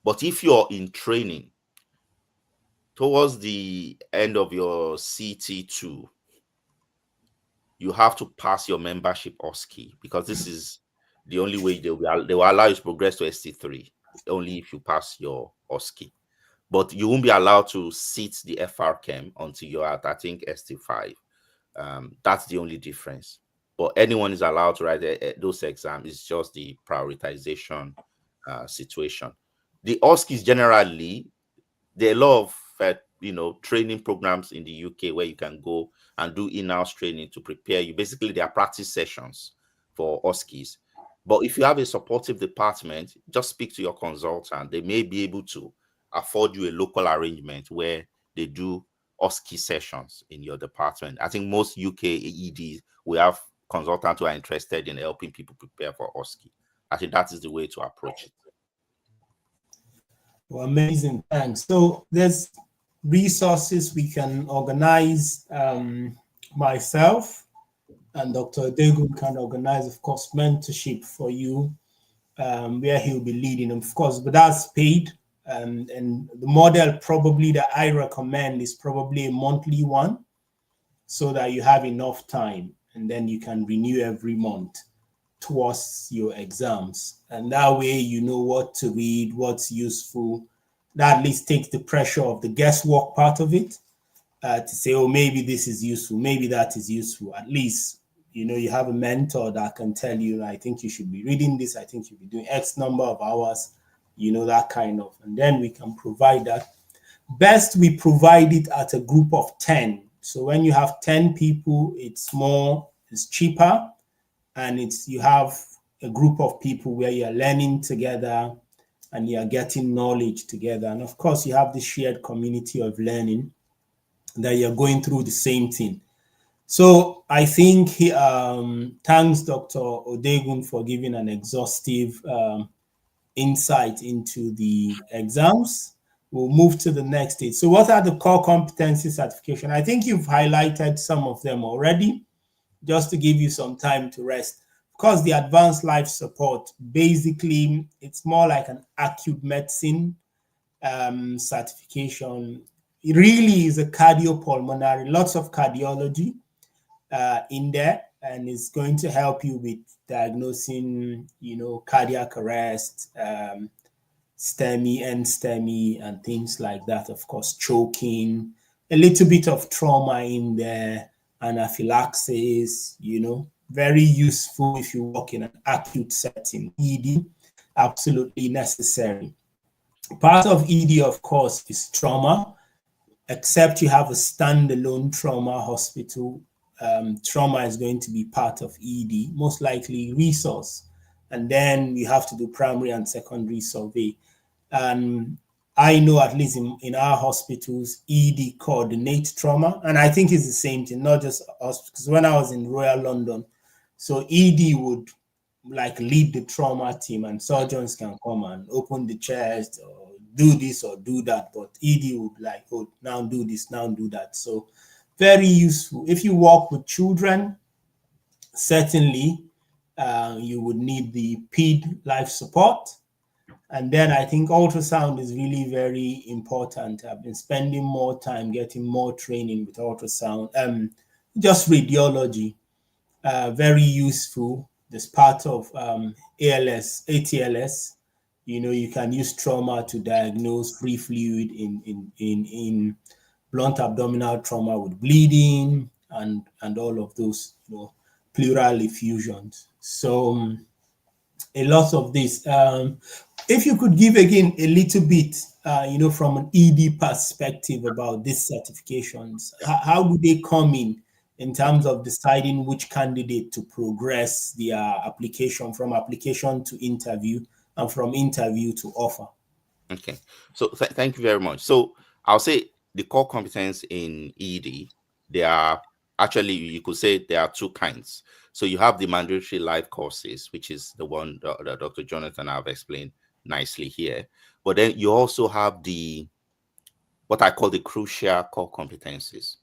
But if you're in training, towards the end of your CT2, you have to pass your membership OSCE, because this is the only way they will allow you to progress to ST3, only if you pass your OSCE. But you won't be allowed to sit the FRCEM until you're at, I think, ST5. That's the only difference. But anyone is allowed to write those exams. It's just the prioritization situation. The OSCEs generally, there are a lot of training programs in the UK where you can go and do in-house training to prepare you. Basically, there are practice sessions for OSCEs. But if you have a supportive department, just speak to your consultant. They may be able to afford you a local arrangement where they do OSCE sessions in your department. I think most UK EDs will have consultants who are interested in helping people prepare for OSCE. I think that is the way to approach it. Well, amazing, thanks. So there's resources we can organize. Myself and Dr. Odegun can organize, of course, mentorship for you, where he'll be leading, of course, but that's paid. And the model probably that I recommend is probably a monthly one, so that you have enough time, and then you can renew every month towards your exams. And that way you know what to read, what's useful. That at least takes the pressure of the guesswork part of it, to say, oh, maybe this is useful, maybe that is useful. At least, you have a mentor that can tell you, I think you should be reading this, I think you should be doing X number of hours, that kind of. And then we can provide that. Best we provide it at a group of 10. So when you have 10 people, it's cheaper, and you have a group of people where you're learning together and you're getting knowledge together. And of course, you have this shared community of learning that you're going through the same thing. So I think thanks, Dr. Odegun, for giving an exhaustive insight into the exams. We'll move to the next stage. So what are the core competency certification? I think you've highlighted some of them already, just to give you some time to rest. Of course, the advanced life support, basically, it's more like an acute medicine certification. It really is a cardiopulmonary, lots of cardiology in there, and it's going to help you with diagnosing, cardiac arrest, STEMI, NSTEMI, and things like that. Of course, choking, a little bit of trauma in there, anaphylaxis, very useful if you work in an acute setting. ED, absolutely necessary. Part of ED, of course, is trauma, except you have a standalone trauma hospital. Trauma is going to be part of ED, most likely resource. And then you have to do primary and secondary survey. And I know, at least in our hospitals, ED coordinate trauma. And I think it's the same thing, not just us, because when I was in Royal London, so ED would lead the trauma team, and surgeons can come and open the chest or do this or do that. But ED would now do this, now do that. So very useful. If you work with children, certainly you would need the PED life support. And then I think ultrasound is really very important. I've been spending more time getting more training with ultrasound, just radiology, very useful. This part of ATLS. You can use trauma to diagnose free fluid in blunt abdominal trauma with bleeding and all of those, pleural effusions. So a lot of this. If you could give again a little bit, from an ED perspective about these certifications, how do they come in terms of deciding which candidate to progress their application, from application to interview, and from interview to offer? Okay, so thank you very much. So I'll say the core competence in ED, there are actually, you could say there are two kinds. So you have the mandatory life courses, which is the one that Dr. Jonathan have explained nicely here. But then you also have what I call the crucial core competencies.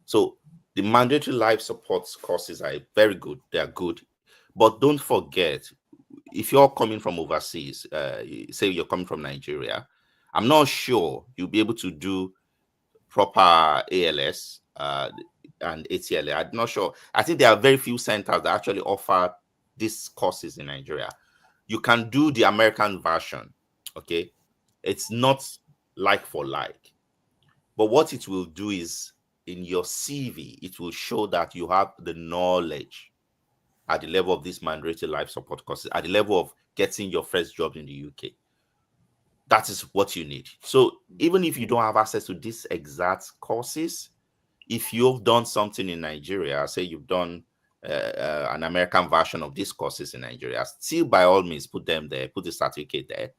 So the mandatory life support courses are very good. They are good. But don't forget, if you're coming from overseas, say you're coming from Nigeria, I'm not sure you'll be able to do proper ALS and ATLS. I'm not sure. I think there are very few centers that actually offer these courses in Nigeria. You can do the American version, okay? It's not like for like. But what it will do is, in your CV, it will show that you have the knowledge at the level of this mandatory life support courses, at the level of getting your first job in the UK. That is what you need. So even if you don't have access to these exact courses, if you've done something in Nigeria, say you've done an American version of these courses in Nigeria, still by all means put them there, put the certificate there,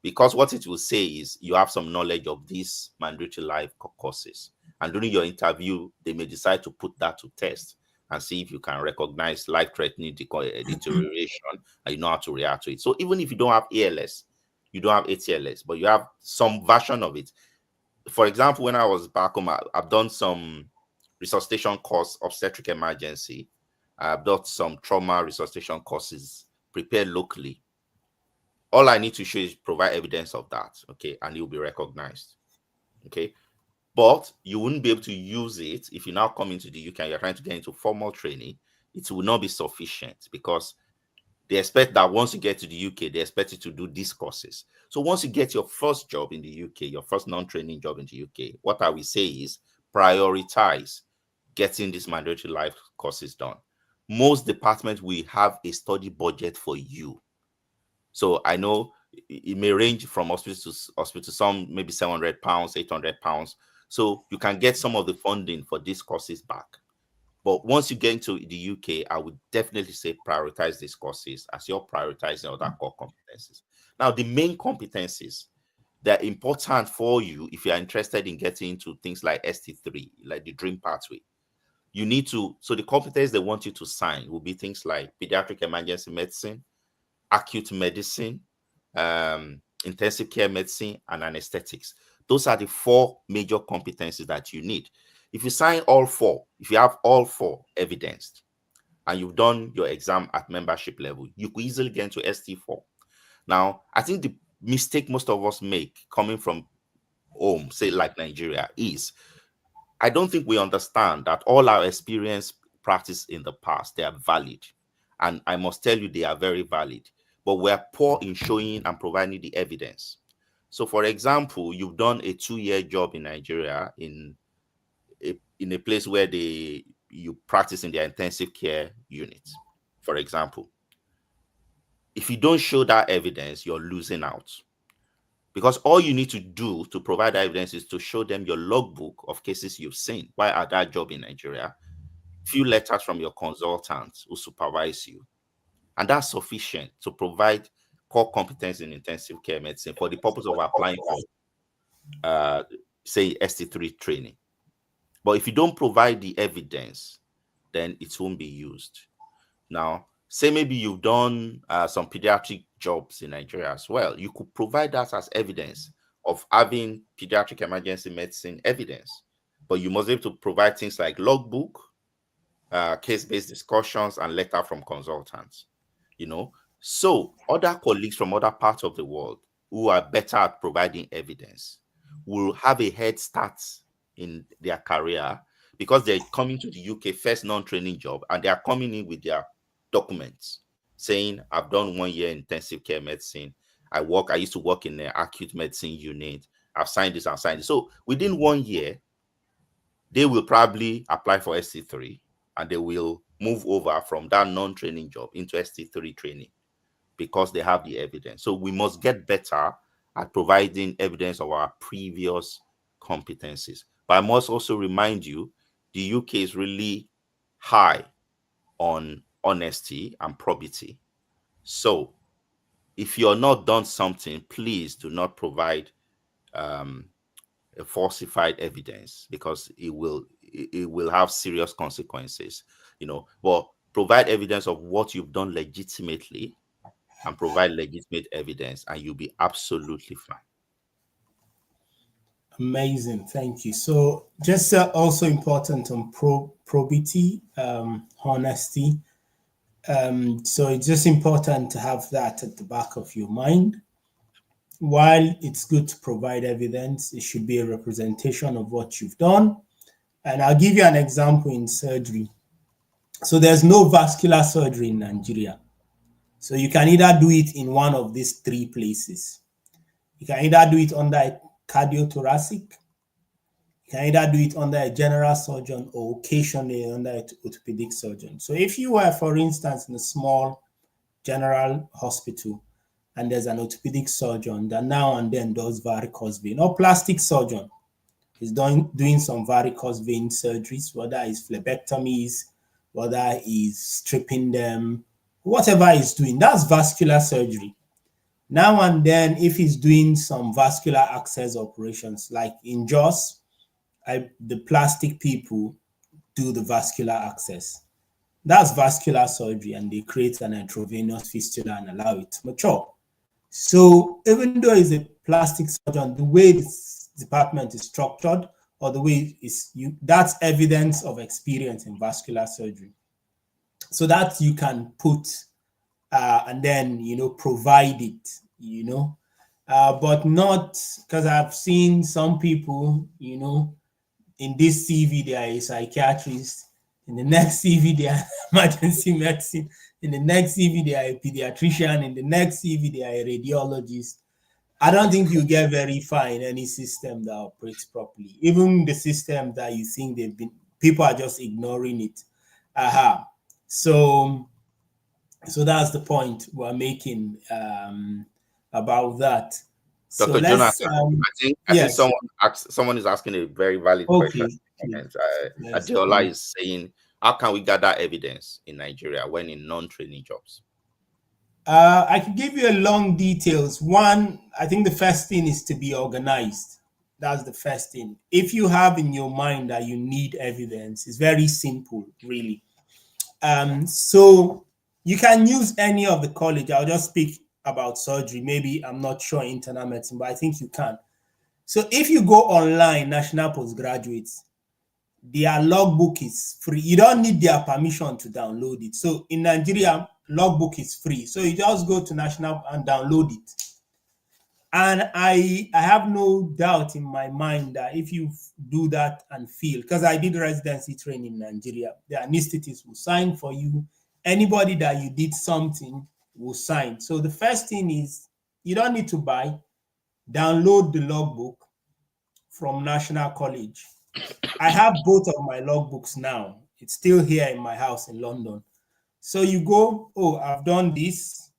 because what it will say is you have some knowledge of these mandatory life courses. And during your interview, they may decide to put that to test and see if you can recognize life-threatening deterioration and you know how to react to it. So even if you don't have ALS, you don't have ATLS, but you have some version of it. For example, when I was back home, I've done some resuscitation course, obstetric emergency. I've done some trauma resuscitation courses prepared locally. All I need to show is provide evidence of that, okay, and you'll be recognized, okay? But you wouldn't be able to use it if you now come into the UK and you're trying to get into formal training. It will not be sufficient because they expect that once you get to the UK, they expect you to do these courses. So once you get your first job in the UK, your first non-training job in the UK, what I will say is prioritize getting these mandatory life courses done. Most departments will have a study budget for you. So I know it may range from hospital to hospital, some maybe £700, £800. So you can get some of the funding for these courses back. But once you get into the UK, I would definitely say prioritize these courses as you're prioritizing other core competencies. Now, the main competencies that are important for you if you're interested in getting into things like ST3, like the dream pathway, you need to, so the competencies they want you to sign will be things like pediatric emergency medicine, acute medicine, intensive care medicine, and anesthetics. Those are the 4 major competencies that you need. If you sign all 4, if you have all 4 evidenced, and you've done your exam at membership level, you could easily get into ST4. Now, I think the mistake most of us make coming from home, say like Nigeria, is I don't think we understand that all our experience practice in the past, they are valid. And I must tell you, they are very valid. But we're poor in showing and providing the evidence. So, for example, you've done a 2-year job in Nigeria in a place where you practice in their intensive care unit, for example. If you don't show that evidence, you're losing out. Because all you need to do to provide evidence is to show them your logbook of cases you've seen while at that job in Nigeria, few letters from your consultant who supervise you. And that's sufficient to provide core competence in intensive care medicine for the purpose of applying for, say, ST3 training. But if you don't provide the evidence, then it won't be used. Now, say maybe you've done some pediatric jobs in Nigeria as well. You could provide that as evidence of having pediatric emergency medicine evidence. But you must be able to provide things like logbook, case-based discussions, and letter from consultants. So other colleagues from other parts of the world who are better at providing evidence will have a head start in their career because they're coming to the UK first non-training job, and they are coming in with their documents saying, I've done 1 year intensive care medicine. I used to work in the acute medicine unit. I've signed this, I've signed this. So within 1 year, they will probably apply for ST3, and they will move over from that non-training job into ST3 training because they have the evidence. So we must get better at providing evidence of our previous competencies. But I must also remind you, the UK is really high on honesty and probity. So if you're not done something, please do not provide a falsified evidence, because it will have serious consequences. But provide evidence of what you've done legitimately and provide legitimate evidence, and you'll be absolutely fine. Amazing, thank you. So just also important on probity, honesty. So it's just important to have that at the back of your mind. While it's good to provide evidence, it should be a representation of what you've done. And I'll give you an example in surgery. So there's no vascular surgery in Nigeria. So you can either do it in one of these 3 places. You can either do it under a cardiothoracic, you can either do it under a general surgeon, or occasionally under an orthopedic surgeon. So if you were, for instance, in a small general hospital, and there's an orthopedic surgeon that now and then does varicose vein, or plastic surgeon is doing some varicose vein surgeries, whether it's phlebectomies, whether he's stripping them, whatever he's doing, that's vascular surgery. Now and then, if he's doing some vascular access operations, like in JOS, the plastic people do the vascular access. That's vascular surgery, and they create an intravenous fistula and allow it to mature. So even though it's a plastic surgeon, the way this department is structured, or the way that's evidence of experience in vascular surgery. So that you can put and then provide it, but not, because I've seen some people, in this CV they are a psychiatrist, in the next CV they are emergency medicine, in the next CV they are a pediatrician, in the next CV they are a radiologist. I don't think you get very far in any system that operates properly. Even the system that you think people are just ignoring it. So that's the point we're making about that. Dr. Jonathan, I think someone is asking a very valid question. Adiola is saying, how can we gather evidence in Nigeria when in non-training jobs? I can give you a long details. One, I think the first thing is to be organized. That's the first thing. If you have in your mind that you need evidence, it's very simple, really. So you can use any of the college. I'll just speak about surgery. Maybe I'm not sure internal medicine, but I think you can. So if you go online, National Postgraduates, their logbook is free. You don't need their permission to download it. So in Nigeria, logbook is free. So you just go to National and download it. And I have no doubt in my mind that if you do that and feel, because I did residency training in Nigeria, the anesthetists will sign for you. Anybody that you did something will sign. So the first thing is you don't need to buy, download the logbook from National College. I have both of my logbooks now. It's still here in my house in London. So you go, oh, I've done this,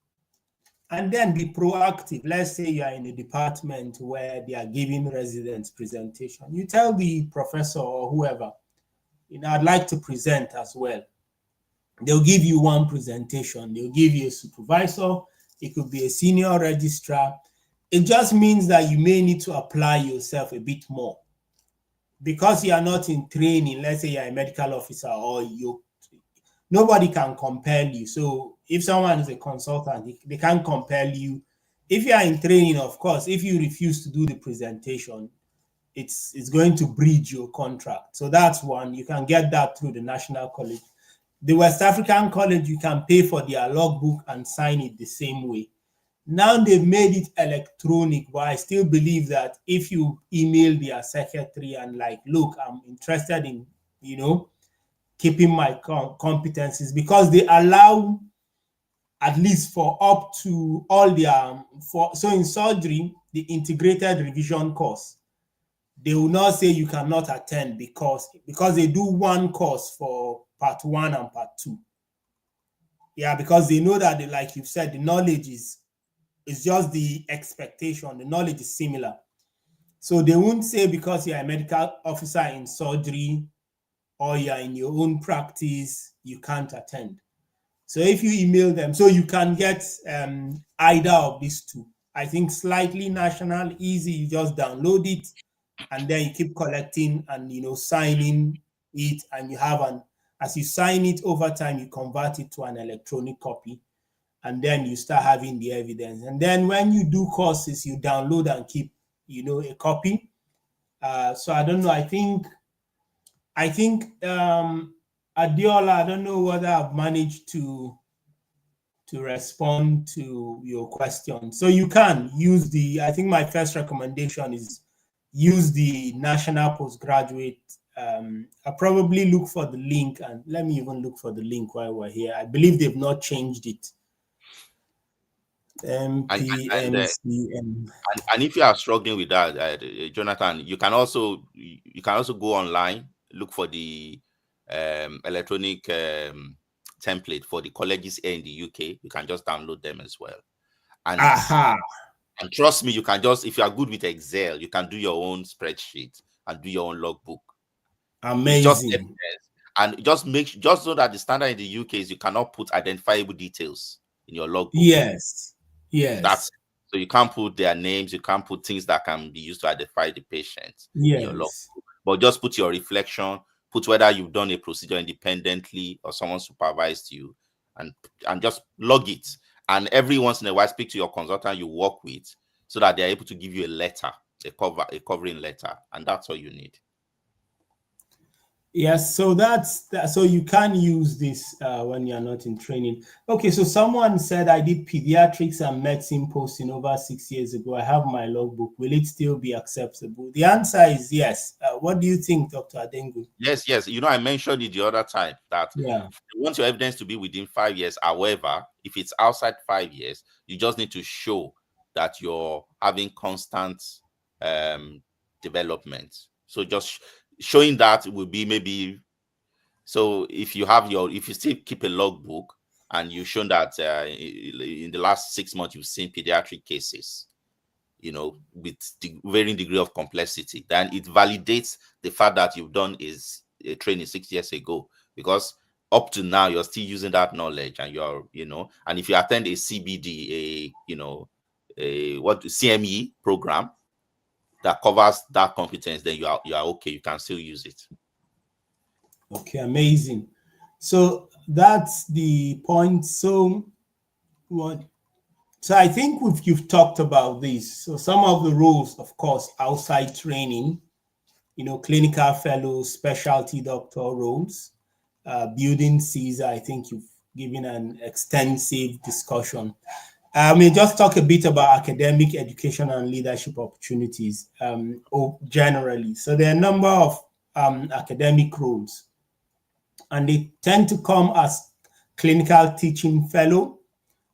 and then be proactive. Let's say you are in a department where they are giving residents presentation. You tell the professor or whoever, I'd like to present as well. They'll give you one presentation. They'll give you a supervisor. It could be a senior registrar. It just means that you may need to apply yourself a bit more. Because you are not in training, let's say you're a medical officer or nobody can compel you. So if someone is a consultant, they can't compel you. If you are in training, of course, if you refuse to do the presentation, it's going to breach your contract. So that's one. You can get that through the National College. The West African College, you can pay for their logbook and sign it the same way. Now they've made it electronic, but I still believe that if you email their secretary and like, look, I'm interested in, keeping my competencies, because they allow at least for up to all their, so in surgery, the integrated revision course, they will not say you cannot attend because they do one course for part 1 and part 2. Yeah, because they know that, like you've said, the knowledge is just the expectation. The knowledge is similar. So they won't say because you're a medical officer in surgery or you're in your own practice, you can't attend. So if you email them, so you can get either of these two. I think slightly national, easy, you just download it and then you keep collecting and, signing it, and you have as you sign it over time, you convert it to an electronic copy. And then you start having the evidence. And then when you do courses, you download and keep, a copy. So I don't know. I think Adiola, I don't know whether I've managed to respond to your question. So you can use I think my first recommendation is use the National Postgraduate. I'll probably look for the link, and let me even look for the link while we're here. I believe they've not changed it. MPMCM. And if you are struggling with that, Jonathan, you can also go online, look for the electronic template for the colleges here in the UK. You can just download them as well. And and trust me, you can just, if you are good with Excel, you can do your own spreadsheet and do your own logbook. Amazing. And just so that the standard in the UK is you cannot put identifiable details in your logbook. Yes. So you can't put their names, you can't put things that can be used to identify the patient in your logbook. But just put your reflection, put whether you've done a procedure independently or someone supervised you, and just log it. And every once in a while, speak to your consultant you work with so that they're able to give you a letter, a covering letter, and that's all you need. Yes, so so you can use this when you're not in training. Okay, so someone said I did pediatrics and medicine posting over 6 years ago. I have my logbook. Will it still be acceptable? The answer is yes. What do you think, Dr. Adengu? Yes. I mentioned it the other time that you want your evidence to be within 5 years. However, if it's outside 5 years, you just need to show that you're having constant development. So just showing that will be maybe, so if you still keep a logbook and you've shown that in the last 6 months you've seen pediatric cases, with the varying degree of complexity, then it validates the fact that you've done is a training 6 years ago, because up to now you're still using that knowledge, and and if you attend a CBD, a CME program that covers that competence, then you are okay. You can still use it. Okay, amazing. So that's the point. So So I think you've talked about this. So some of the roles, of course, outside training, clinical fellow, specialty doctor roles, building CESR, I think you've given an extensive discussion. I may just talk a bit about academic education and leadership opportunities generally. So there are a number of academic roles, and they tend to come as clinical teaching fellow.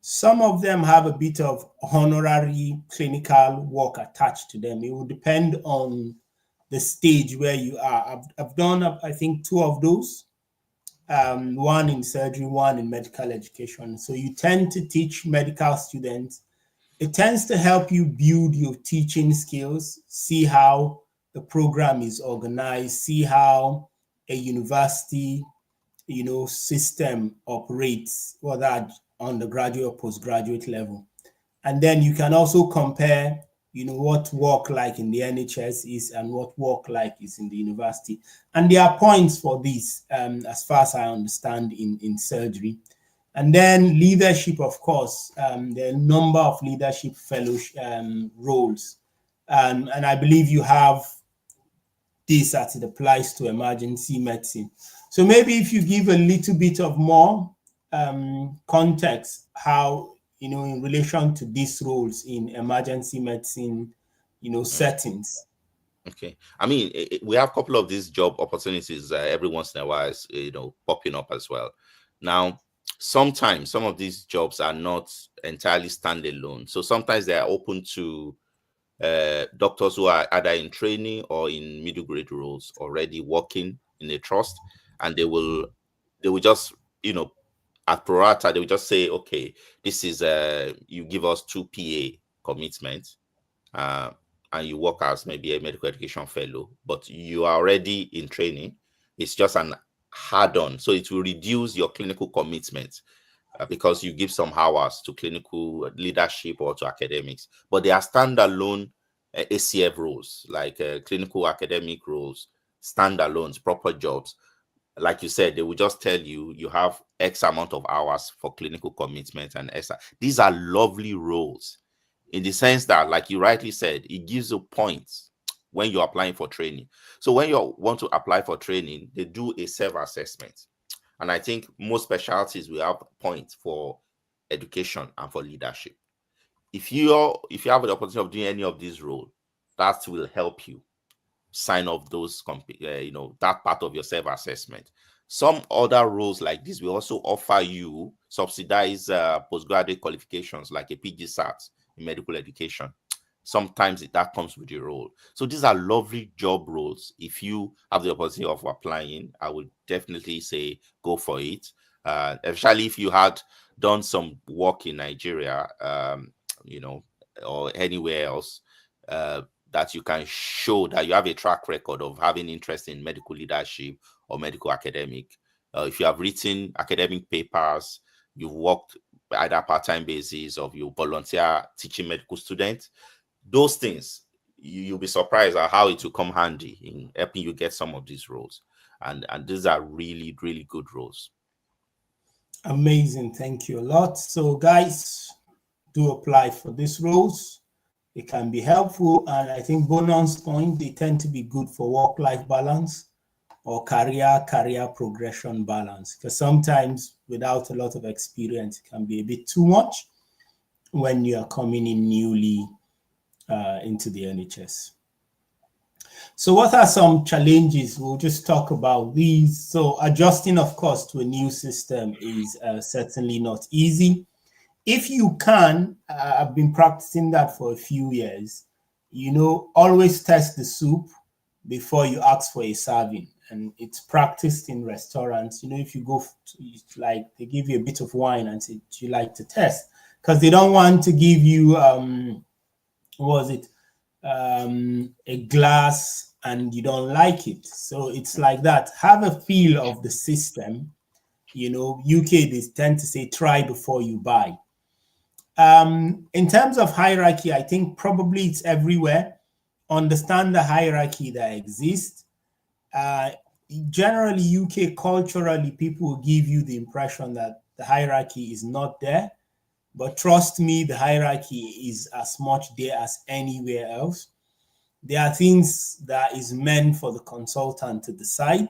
Some of them have a bit of honorary clinical work attached to them. It will depend on the stage where you are. I've done, I think, 2 of those, one in surgery, one in medical education. So you tend to teach medical students. It tends to help you build your teaching skills, see how the program is organized, see how a university, system operates, whether undergraduate or postgraduate level. And then you can also compare, what work like in the NHS is and what work like is in the university. And there are points for this, as far as I understand, in surgery. And then leadership, of course, there are a number of leadership fellowship roles. And I believe you have this as it applies to emergency medicine. So maybe if you give a little bit of more context, how, in relation to these roles in emergency medicine, settings. Okay. I mean, we have a couple of these job opportunities every once in a while, popping up as well. Now, sometimes some of these jobs are not entirely standalone. So sometimes they are open to doctors who are either in training or in middle grade roles already working in a trust, and they will just, at pro rata, they will just say, okay, this is you give us 2 PA commitment, and you work as maybe a medical education fellow, but you are already in training. It's just an add-on, so it will reduce your clinical commitment because you give some hours to clinical leadership or to academics, but they are standalone ACF roles, like clinical academic roles, standalones, proper jobs. Like you said, they will just tell you you have X amount of hours for clinical commitment and X. These are lovely roles in the sense that, like you rightly said, it gives you points when you're applying for training. So when you want to apply for training, they do a self-assessment. And I think most specialties will have points for education and for leadership. If you have the opportunity of doing any of these roles, that will help you sign off those that part of your self-assessment. Some other roles like this will also offer you subsidized postgraduate qualifications like a PG SAT in medical education. Sometimes that comes with your role. So these are lovely job roles. If you have the opportunity of applying, I would definitely say go for it. Especially if you had done some work in Nigeria, or anywhere else, that you can show that you have a track record of having interest in medical leadership or medical academic. If you have written academic papers, you've worked either part-time basis or you volunteer teaching medical students, those things, you'll be surprised at how it will come handy in helping you get some of these roles. And these are really, really good roles. Amazing. Thank you a lot. So guys, do apply for these roles. It can be helpful. And I think bonus point, they tend to be good for work-life balance or career progression balance. Because sometimes without a lot of experience, it can be a bit too much when you are coming in newly into the NHS. So what are some challenges? We'll just talk about these. So adjusting, of course, to a new system is certainly not easy. If you can, I've been practicing that for a few years, always test the soup before you ask for a serving. And it's practiced in restaurants. If you go, it's like they give you a bit of wine and say, do you like to test? Because they don't want to give you, a glass and you don't like it. So it's like that. Have a feel of the system. UK, they tend to say, try before you buy. In terms of hierarchy, I think probably it's everywhere. Understand the hierarchy that exists. Generally, UK culturally, people will give you the impression that the hierarchy is not there. But trust me, the hierarchy is as much there as anywhere else. There are things that is meant for the consultant to decide.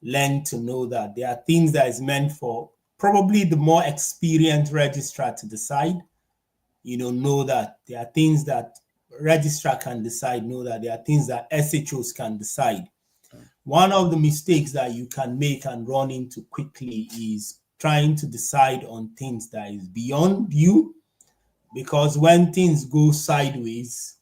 Learn to know that. There are things that is meant for probably the more experienced registrar to decide. Know that there are things that registrar can decide. Know that there are things that SHOs can decide. One of the mistakes that you can make and run into quickly is trying to decide on things that is beyond you, because when things go sideways,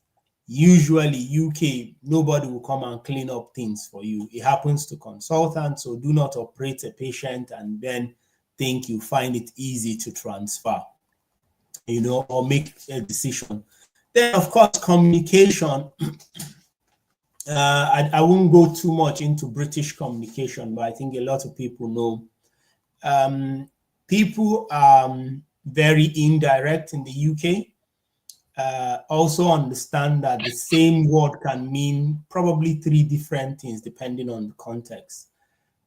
usually UK, nobody will come and clean up things for you. It happens to consultants, so do not operate a patient and then think you find it easy to transfer, or make a decision. Then, of course, communication. I won't go too much into British communication, but I think a lot of people know. People are very indirect in the UK. Also understand that the same word can mean probably 3 different things depending on the context.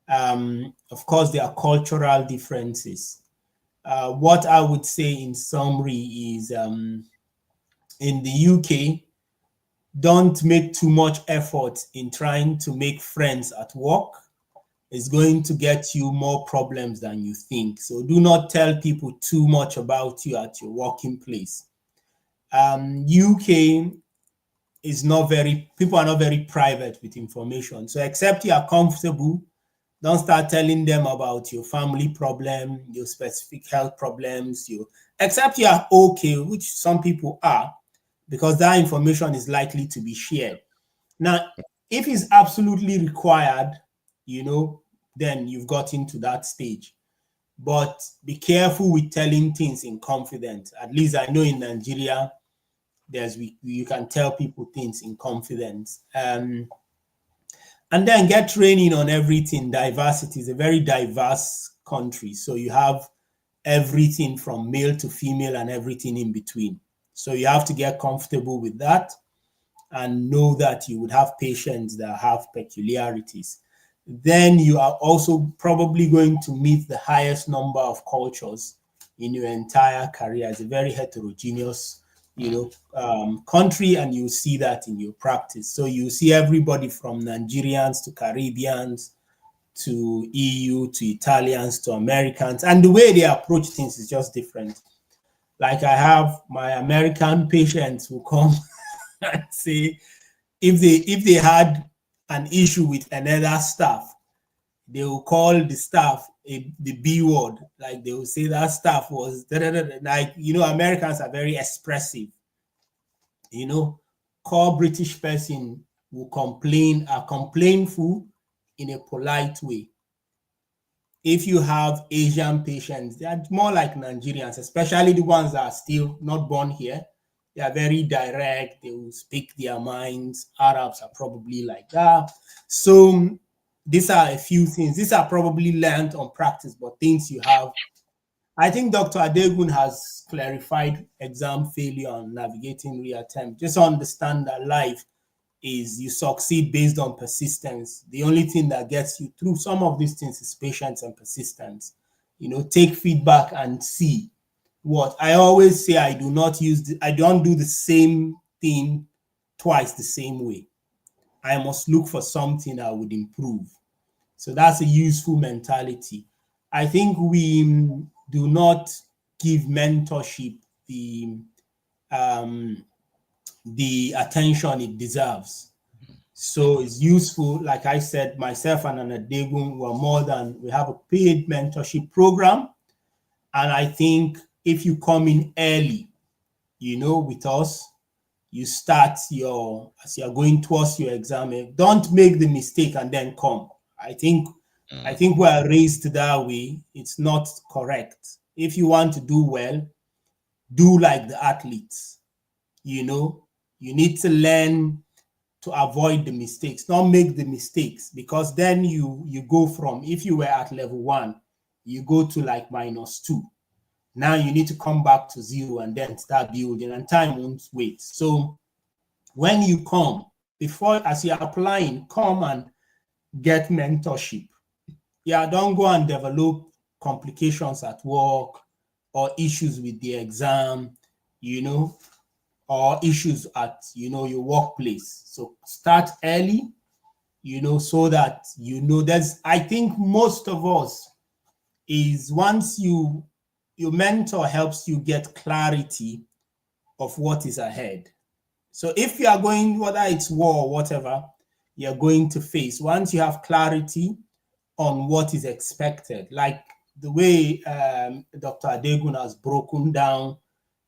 Of course, there are cultural differences. What I would say in summary is in the UK, don't make too much effort in trying to make friends at work. It's going to get you more problems than you think. So do not tell people too much about you at your working place. UK is people are not very private with information. So except you are comfortable, don't start telling them about your family problem, your specific health problems, except you are okay, which some people are, because that information is likely to be shared. Now, if it's absolutely required, then you've got into that stage. But be careful with telling things in confidence. At least I know in Nigeria, you can tell people things in confidence. And then get training on everything. Diversity is a very diverse country. So you have everything from male to female and everything in between. So you have to get comfortable with that and know that you would have patients that have peculiarities. Then you are also probably going to meet the highest number of cultures in your entire career. It's a very heterogeneous, country, and you see that in your practice. So you see everybody from Nigerians to Caribbeans to EU to Italians to Americans, and the way they approach things is just different. Like I have my American patients who come and say if they had an issue with another staff, they will call the staff the B word. Like they will say that staff was like, Americans are very expressive. Call British person will complain, are complainful in a polite way. If you have Asian patients, they are more like Nigerians, especially the ones that are still not born here. They are very direct. They will speak their minds. Arabs are probably like that. So these are a few things. These are probably learned on practice, but things you have. I think Dr. Adegun has clarified exam failure and navigating reattempt. Just understand that life is you succeed based on persistence. The only thing that gets you through some of these things is patience and persistence. Take feedback and see. What I always say, I don't do the same thing twice the same way. I must look for something that would improve. So that's a useful mentality. I think we do not give mentorship the attention it deserves. So it's useful. Like I said, myself and Adegun, we have a paid mentorship program. And I think if you come in early, with us, you start as you're going towards your exam, don't make the mistake and then come. I think we're raised that way. It's not correct. If you want to do well, do like the athletes. You need to learn to avoid the mistakes, not make the mistakes, because then you go from, if you were at level 1, you go to like -2. Now you need to come back to 0 and then start building, and time won't wait. So when you come, as you're applying, come and get mentorship. Yeah, don't go and develop complications at work or issues with the exam, you know, or issues at, you know, your workplace. So start early, you know, so that, you know, I think most of us is once your mentor helps you get clarity of what is ahead. So if you are going, whether it's war or whatever you're going to face, once you have clarity on what is expected, like the way Dr. Adegun has broken down,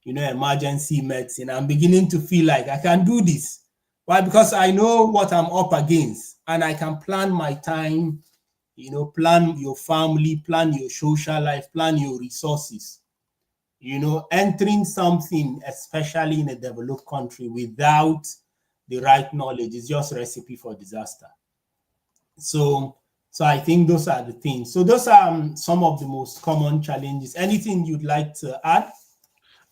you know, emergency medicine, I'm beginning to feel like I can do this. Why? Because I know what I'm up against and I can plan my time, you know, plan your family, plan your social life, plan your resources. You know, entering something, especially in a developed country, without the right knowledge is just a recipe for disaster. So I think those are the things. So those are some of the most common challenges. Anything you'd like to add?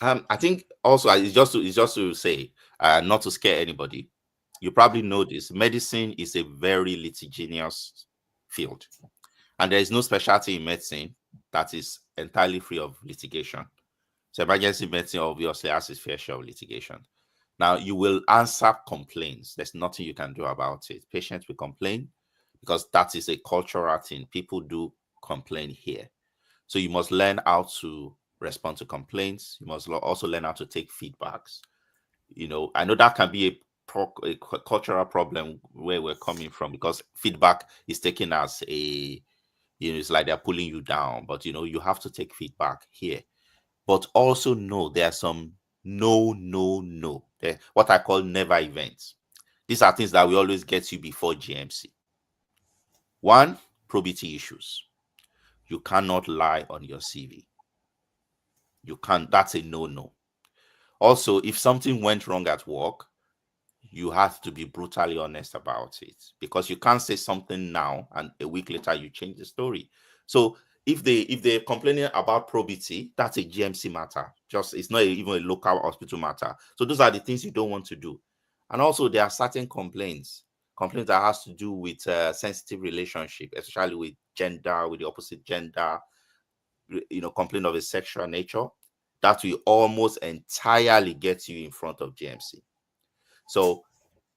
I think also it's just to say, not to scare anybody. You probably know this. Medicine is a very litigious field, and there is no specialty in medicine that is entirely free of litigation. So emergency medicine obviously has its fair share of litigation. Now, you will answer complaints. There's nothing you can do about it. Patients will complain because that is a cultural thing. People do complain here. So you must learn how to respond to complaints. You must also learn how to take feedbacks. You know, I know that can be a cultural problem where we're coming from, because feedback is taken as a, you know, it's like they're pulling you down. But, you know, you have to take feedback here. But also know there are some what I call never events. These are things that will always get you before GMC. One, probity issues. You cannot lie on your CV. You can't. That's a no-no. Also, if something went wrong at work, you have to be brutally honest about it, because you can't say something now and a week later you change the story. So if they're complaining about probity, that's a GMC matter. Just, it's not even a local hospital matter. So those are the things you don't want to do. And also there are certain complaints that has to do with sensitive relationship, especially with gender, with the opposite gender, you know, complaint of a sexual nature, that will almost entirely get you in front of GMC. So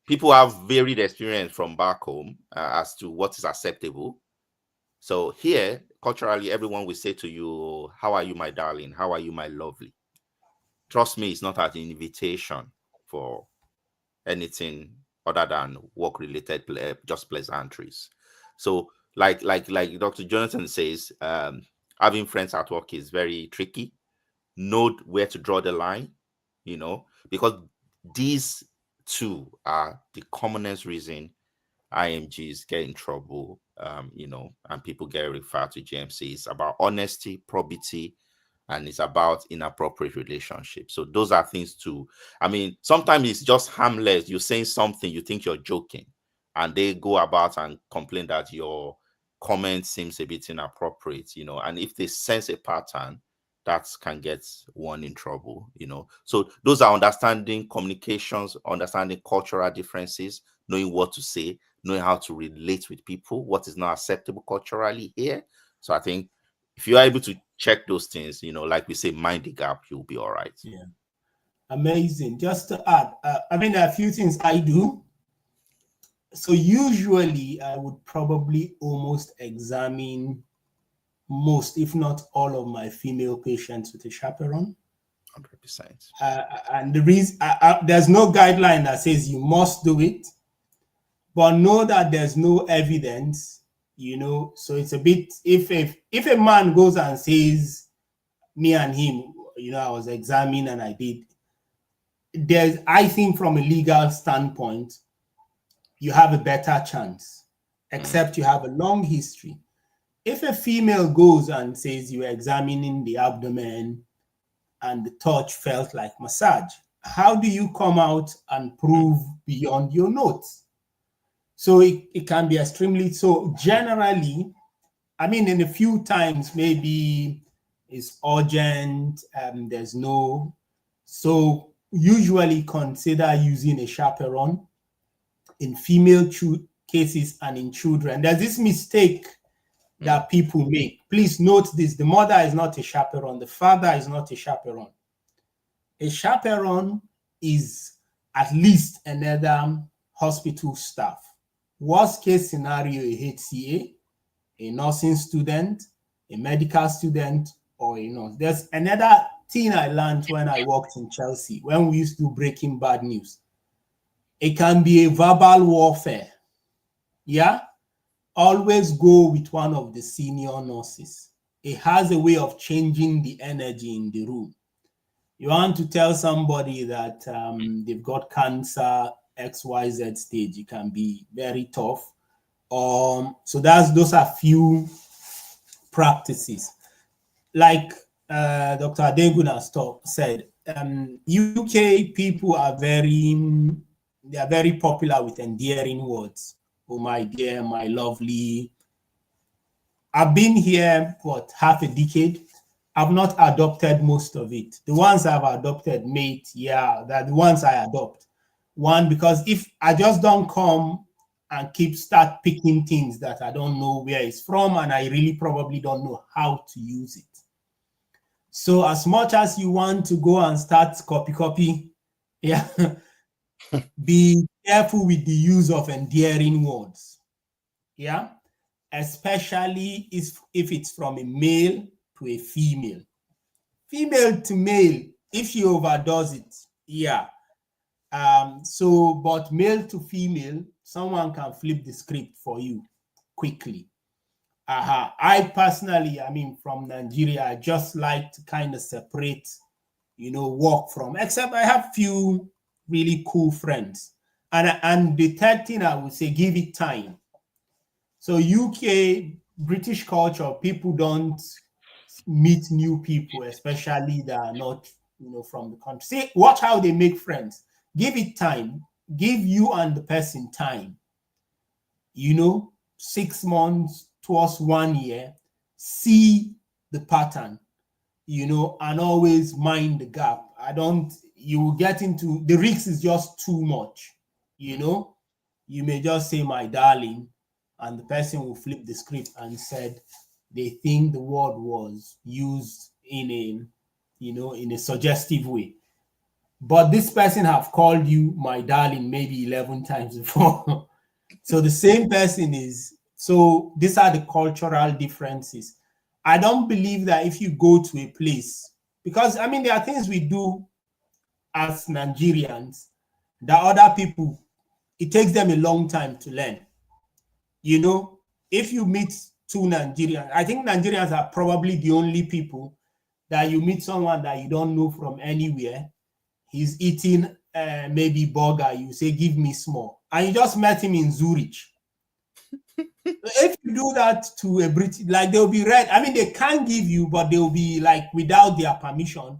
people have varied experience from back home as to what is acceptable. So here, culturally, everyone will say to you, "How are you, my darling? How are you, my lovely?" Trust me, it's not an invitation for anything other than work-related, just pleasantries. So, like Dr. Jonathan says, having friends at work is very tricky. Know where to draw the line, you know, because these two are the commonest reason IMGs get in trouble, you know, and people get referred to GMC. It's about honesty, probity, and it's about inappropriate relationships. So those are things too. I mean, sometimes it's just harmless. You're saying something, you think you're joking, and they go about and complain that your comment seems a bit inappropriate, you know, and if they sense a pattern, that can get one in trouble, you know. So those are understanding communications, understanding cultural differences, knowing what to say, knowing how to relate with people, what is not acceptable culturally here. So I think if you're able to check those things, you know, like we say, mind the gap, you'll be all right. Yeah. Amazing. Just to add, I mean, a few things I do. So usually I would probably almost examine most, if not all, of my female patients with a chaperone. 100%. And the reason, there's no guideline that says you must do it, but know that there's no evidence, you know. So it's a bit, if a man goes and says, me and him, you know, I was examining and I did, I think from a legal standpoint, you have a better chance, except you have a long history. If a female goes and says you're examining the abdomen and the touch felt like massage, how do you come out and prove beyond your notes? So it can be extremely, so generally, I mean, in a few times, maybe it's urgent, there's no, so usually consider using a chaperone in female cases and in children. There's this mistake that people make. Please note this: the mother is not a chaperone, the father is not a chaperone. A chaperone is at least another hospital staff. Worst case scenario, a HCA, a nursing student, a medical student, or a nurse. There's another thing I learned when I worked in Chelsea, when we used to breaking bad news. It can be a verbal warfare. Yeah? Always go with one of the senior nurses. It has a way of changing the energy in the room. You want to tell somebody that they've got cancer, XYZ stage, it can be very tough. So those are few practices. Like Dr. Adeguna said, UK people are very popular with endearing words. Oh, my dear, my lovely. I've been here, half a decade. I've not adopted most of it. The ones I've adopted, mate, yeah, they're the ones I adopt. One, because if I just don't come and start picking things that I don't know where it's from, and I really probably don't know how to use it. So as much as you want to go and start copy, yeah, be careful with the use of endearing words. Yeah, especially if it's from a male to a female. Female to male, if she overdoes it, yeah. But male to female, someone can flip the script for you quickly. I personally, from Nigeria, I just like to kind of separate, work from, except I have few really cool friends. And the third thing I would say, give it time. So UK, British culture, people don't meet new people, especially that are not, from the country. See, watch how they make friends. Give it time. Give you and the person time. 6 months towards 1 year. See the pattern, and always mind the gap. You will get into, the risk is just too much, You may just say, my darling, and the person will flip the script and said they think the word was used in a suggestive way. But this person have called you my darling maybe 11 times before. So the same person is, so these are the cultural differences. I don't believe that if you go to a place, because there are things we do as Nigerians that other people, it takes them a long time to learn. If you meet two Nigerians, I think Nigerians are probably the only people that you meet someone that you don't know from anywhere. He's eating maybe burger, you say, give me small. And you just met him in Zurich. If you do that to a British, like they'll be red. They can give you, but they'll be like without their permission.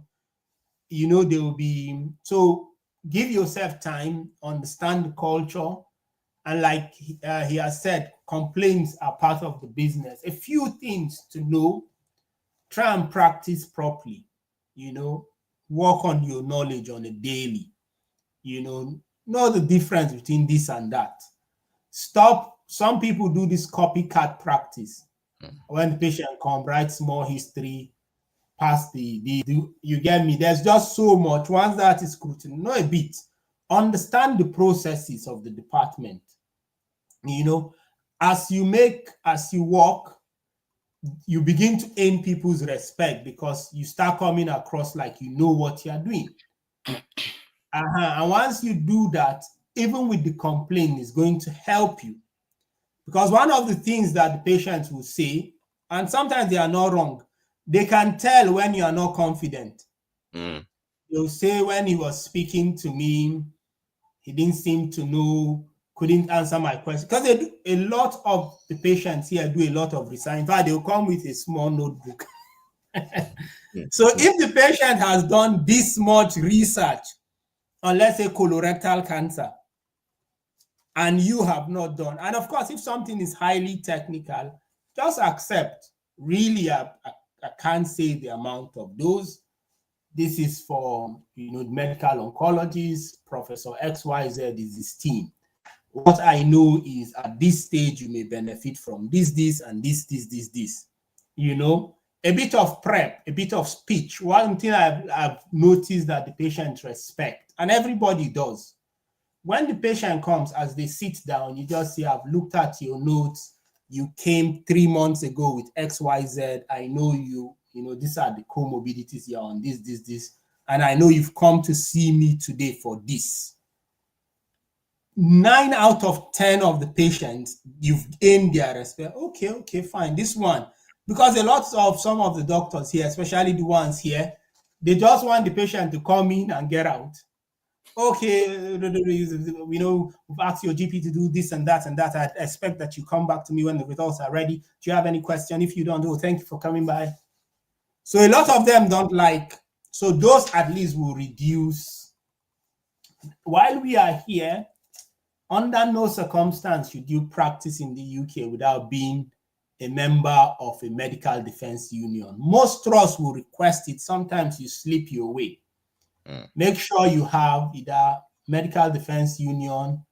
They will be, so give yourself time, understand the culture. And like he has said, complaints are part of the business. A few things to know, try and practice properly, work on your knowledge on a daily, know the difference between this and that. Stop. Some people do this copycat practice. When the patient comes, write small history, pass you get me? There's just so much. Once that is scrutiny, know a bit. Understand the processes of the department. As you work, you begin to earn people's respect because you start coming across like you know what you're doing. And once you do that, even with the complaint, is going to help you. Because one of the things that the patients will say, and sometimes they are not wrong, they can tell when you are not confident. They'll say when he was speaking to me, he didn't seem to know, couldn't answer my question. Because they do, a lot of the patients here do a lot of research. In fact, they'll come with a small notebook. So if the patient has done this much research on, let's say, colorectal cancer, and you have not done, and of course, if something is highly technical, just accept. Really, I can't say the amount of those. This is for medical oncologists, Professor XYZ is his team. What I know is at this stage, you may benefit from this, and this. You know, a bit of prep, a bit of speech. One thing I've noticed that the patients respect, and everybody does. When the patient comes, as they sit down, you just say, I've looked at your notes. You came 3 months ago with XYZ. I know you know, these are the comorbidities you're on, this. And I know you've come to see me today for this. 9 out of 10 of the patients, you've gained their respect. Okay, fine. This one, because a lot of some of the doctors here, especially the ones here, they just want the patient to come in and get out. Okay, we know we've asked your GP to do this and that. I expect that you come back to me when the results are ready. Do you have any question? If you don't, thank you for coming by. So a lot of them don't like, so those at least will reduce. While we are here, under no circumstance should you practice in the UK without being a member of a medical defense union. Most trusts will request it. Sometimes you slip your way. Make sure you have either medical defense union,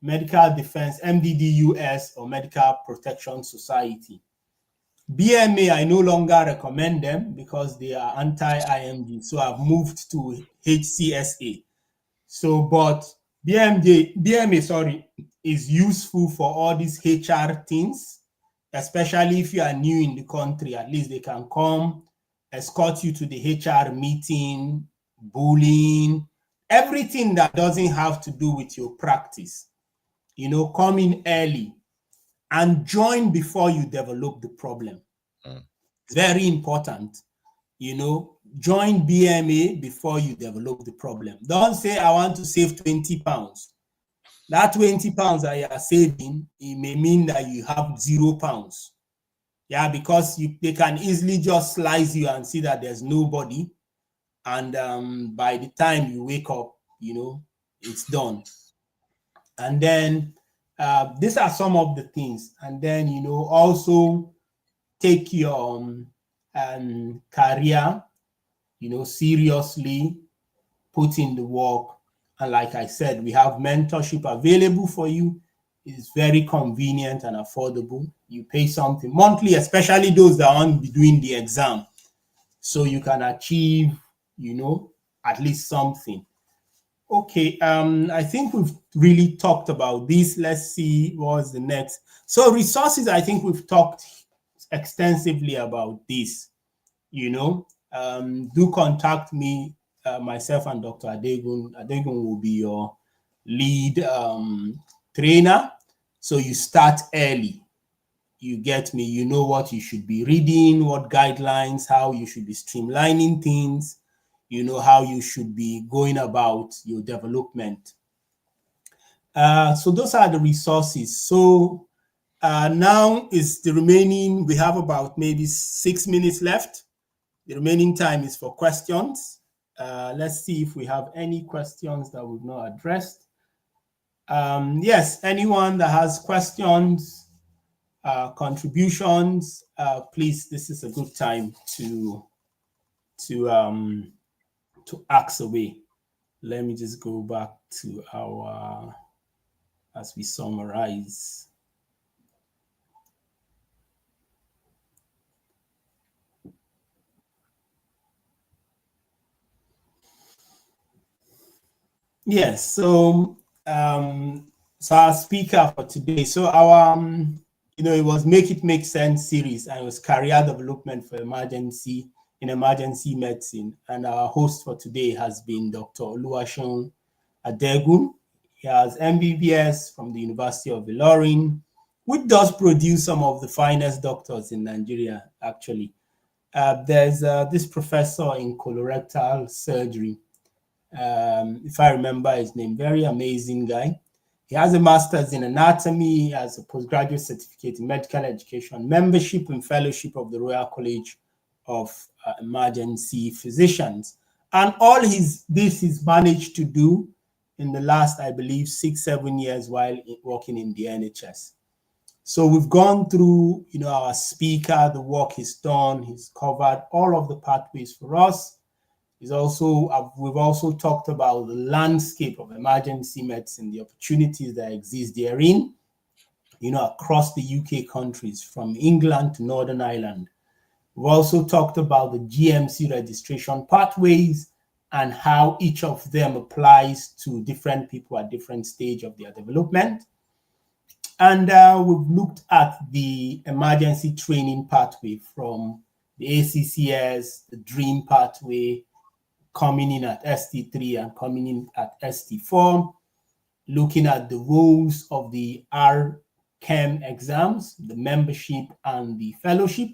medical defense, MDDUS, or medical protection society. BMA, I no longer recommend them because they are anti-IMG. So I've moved to HCSA. So, but BMA, is useful for all these HR things, especially if you are new in the country. At least they can come, escort you to the HR meeting, bullying, everything that doesn't have to do with your practice. You know, come in early and join before you develop the problem. It's very important. You know, join BMA before you develop the problem. Don't say, I want to save 20 pounds. That 20 pounds that you are saving, it may mean that you have 0 pounds. Yeah, because they can easily just slice you and see that there's nobody. And by the time you wake up, you know, it's done. And then these are some of the things. And then, you know, also take your career, you know, seriously, put in the work. And like I said, we have mentorship available for you. It's very convenient and affordable. You pay something monthly, especially those that aren't be doing the exam. So you can achieve, you know, at least something. Okay, I think we've really talked about this. Let's see what's the next. So resources, I think we've talked extensively about this. You know, do contact me, myself and Dr. Adegun. Adegun will be your lead trainer. So you start early. You get me? You know what you should be reading, what guidelines, how you should be streamlining things, you know, how you should be going about your development. So those are the resources. So now is the remaining, we have about maybe 6 minutes left. The remaining time is for questions. Let's see if we have any questions that we've not addressed. Yes, anyone that has questions, contributions, please, this is a good time to ask away. Let me just go back to our, as we summarize. Yes, so our speaker for today. So our, you know, it was Make It Make Sense series, and it was career development for emergency medicine. And our host for today has been Dr. Oluwaseun Adegun. He has MBBS from the University of Ilorin, which does produce some of the finest doctors in Nigeria, actually. There's this professor in colorectal surgery, if I remember his name, very amazing guy. He has a master's in anatomy, he has a postgraduate certificate in medical education, membership and fellowship of the Royal College of Emergency Physicians. And all this he's managed to do in the last, I believe, 6-7 years while working in the NHS. So we've gone through, you know, our speaker, the work he's done, he's covered all of the pathways for us. Is also, we've also talked about the landscape of emergency medicine, the opportunities that exist therein, across the UK countries, from England to Northern Ireland. We've also talked about the GMC registration pathways and how each of them applies to different people at different stage of their development. And we've looked at the emergency training pathway from the ACCS, the DREAM pathway, coming in at ST3 and coming in at ST4, looking at the roles of the FRCEM exams, the membership and the fellowship,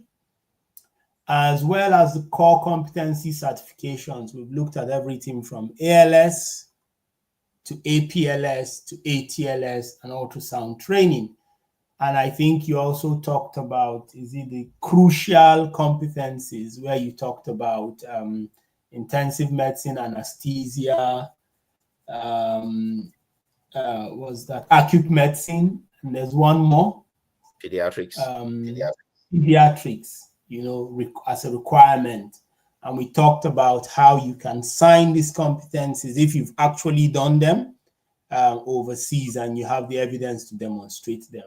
as well as the core competency certifications. We've looked at everything from ALS to APLS to ATLS and ultrasound training. And I think you also talked about, is it the crucial competencies, where you talked about intensive medicine, anesthesia, was that acute medicine, and there's one more. Pediatrics. Pediatrics, as a requirement. And we talked about how you can sign these competencies if you've actually done them overseas and you have the evidence to demonstrate them.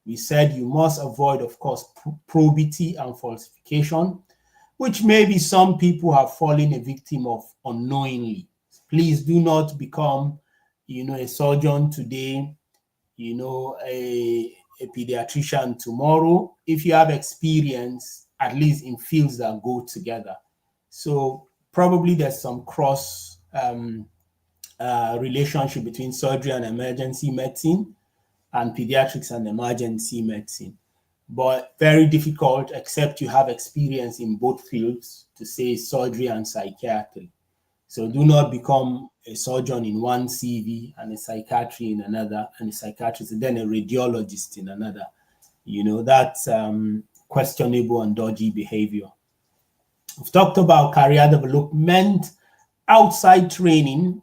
We said you must avoid, of course, probity and falsification, which maybe some people have fallen a victim of unknowingly. Please do not become, a surgeon today, a pediatrician tomorrow. If you have experience, at least in fields that go together. So probably there's some cross relationship between surgery and emergency medicine and pediatrics and emergency medicine. But very difficult, except you have experience in both fields, to say surgery and psychiatry. So do not become a surgeon in one CV and a psychiatry in another, and a psychiatrist and then a radiologist in another. That's questionable and dodgy behavior. We've talked about career development outside training,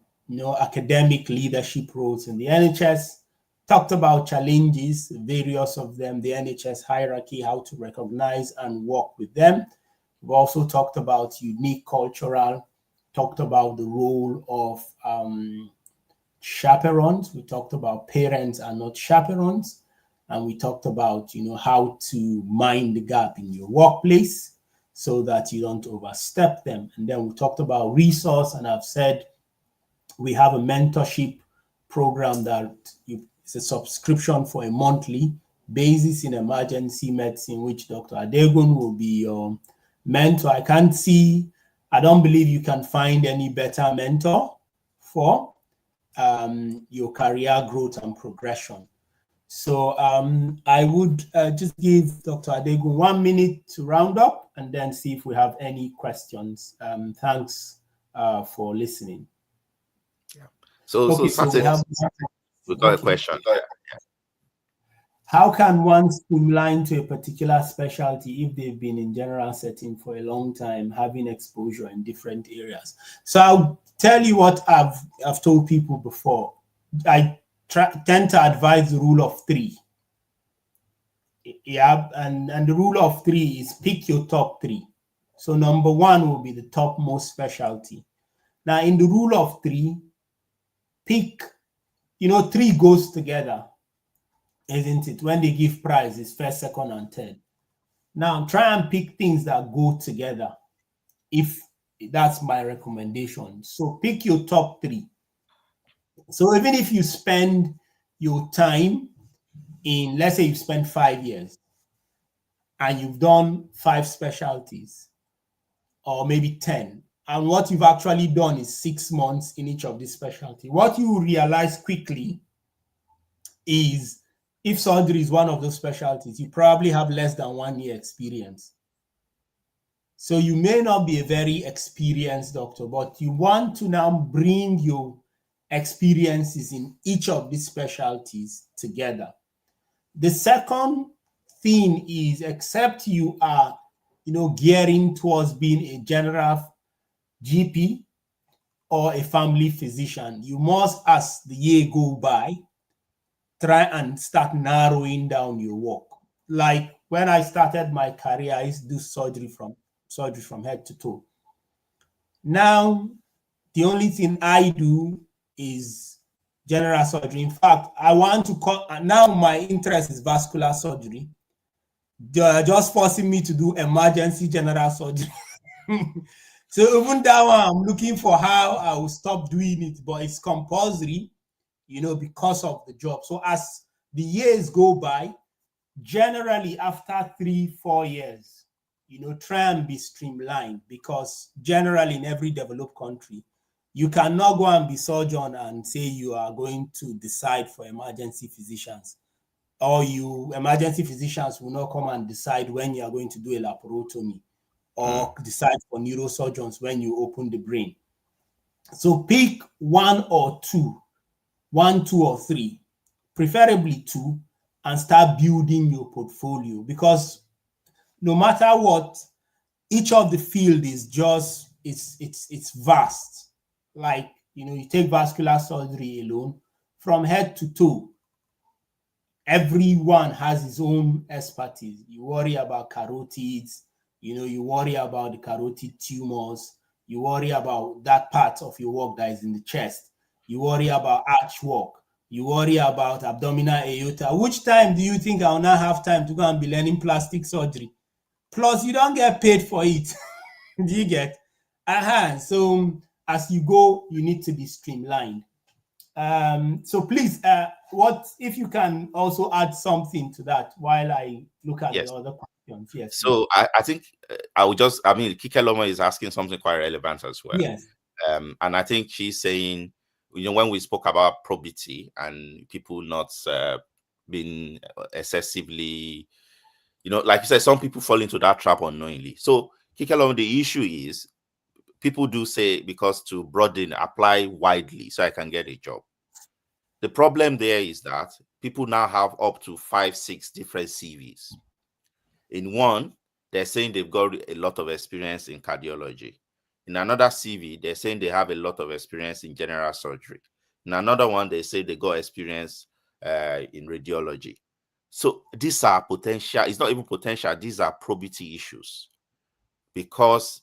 academic leadership roles in the NHS. Talked about challenges, various of them, the NHS hierarchy, how to recognize and work with them. We've also talked about unique cultural, talked about the role of chaperones. We talked about parents are not chaperones. And we talked about, how to mind the gap in your workplace so that you don't overstep them. And then we talked about resource, and I've said we have a mentorship program that it's a subscription for a monthly basis in emergency medicine, which Dr. Adegun will be your mentor. I don't believe you can find any better mentor for your career growth and progression. So I would just give Dr. Adegun 1 minute to round up and then see if we have any questions. Thanks for listening. Yeah. So we got a question. How can one streamline to a particular specialty if they've been in general setting for a long time, having exposure in different areas? So I'll tell you what I've told people before. I tend to advise the rule of 3. Yeah, and the rule of 3 is pick your top 3. So number 1 will be the topmost specialty. Now in the rule of 3, pick, 3 goes together, isn't it? When they give prizes, first, second, and third. Now try and pick things that go together. If that's my recommendation. So pick your top 3. So even if you spend your time in, let's say you spend 5 years and you've done 5 specialties or maybe 10, and what you've actually done is 6 months in each of these specialties, what you will realize quickly is if surgery is one of those specialties, you probably have less than 1 year experience. So you may not be a very experienced doctor, but you want to now bring your experiences in each of these specialties together. The second thing is, except you are, gearing towards being a general GP or a family physician, you must, as the year go by, try and start narrowing down your work. Like when I started my career, I used to do surgery from head to toe. Now, the only thing I do is general surgery. In fact, I want to call, now my interest is vascular surgery. They're just forcing me to do emergency general surgery. So even that one, I'm looking for how I will stop doing it, but it's compulsory, because of the job. So as the years go by, generally after 3-4 years, try and be streamlined, because generally in every developed country, you cannot go and be surgeon and say you are going to decide for emergency physicians, or emergency physicians will not come and decide when you are going to do a laparotomy, or decide for neurosurgeons when you open the brain. So pick one, two, or three, preferably two, and start building your portfolio, because no matter what, each of the field is just, it's vast. Like, you take vascular surgery alone, from head to toe, everyone has his own expertise. You worry about carotids, you worry about the carotid tumors, you worry about that part of your work that is in the chest, you worry about arch work, you worry about abdominal aorta. Which time do you think I'll not have time to go and be learning plastic surgery? Plus, you don't get paid for it. Do you get? So as you go, you need to be streamlined. So please, what if you can also add something to that while I look at the other questions? Yes. So I think I would just, Kike Loma is asking something quite relevant as well. Yes. And I think she's saying, when we spoke about probity and people not being excessively, like you said, some people fall into that trap unknowingly. So Kike Loma, the issue is people do say, because to broaden, apply widely so I can get a job. The problem there is that people now have up to 5-6 different CVs. In one, they're saying they've got a lot of experience in cardiology. In another CV, they're saying they have a lot of experience in general surgery. In another one, they say they got experience in radiology. So these are potential, it's not even potential, these are probity issues. Because,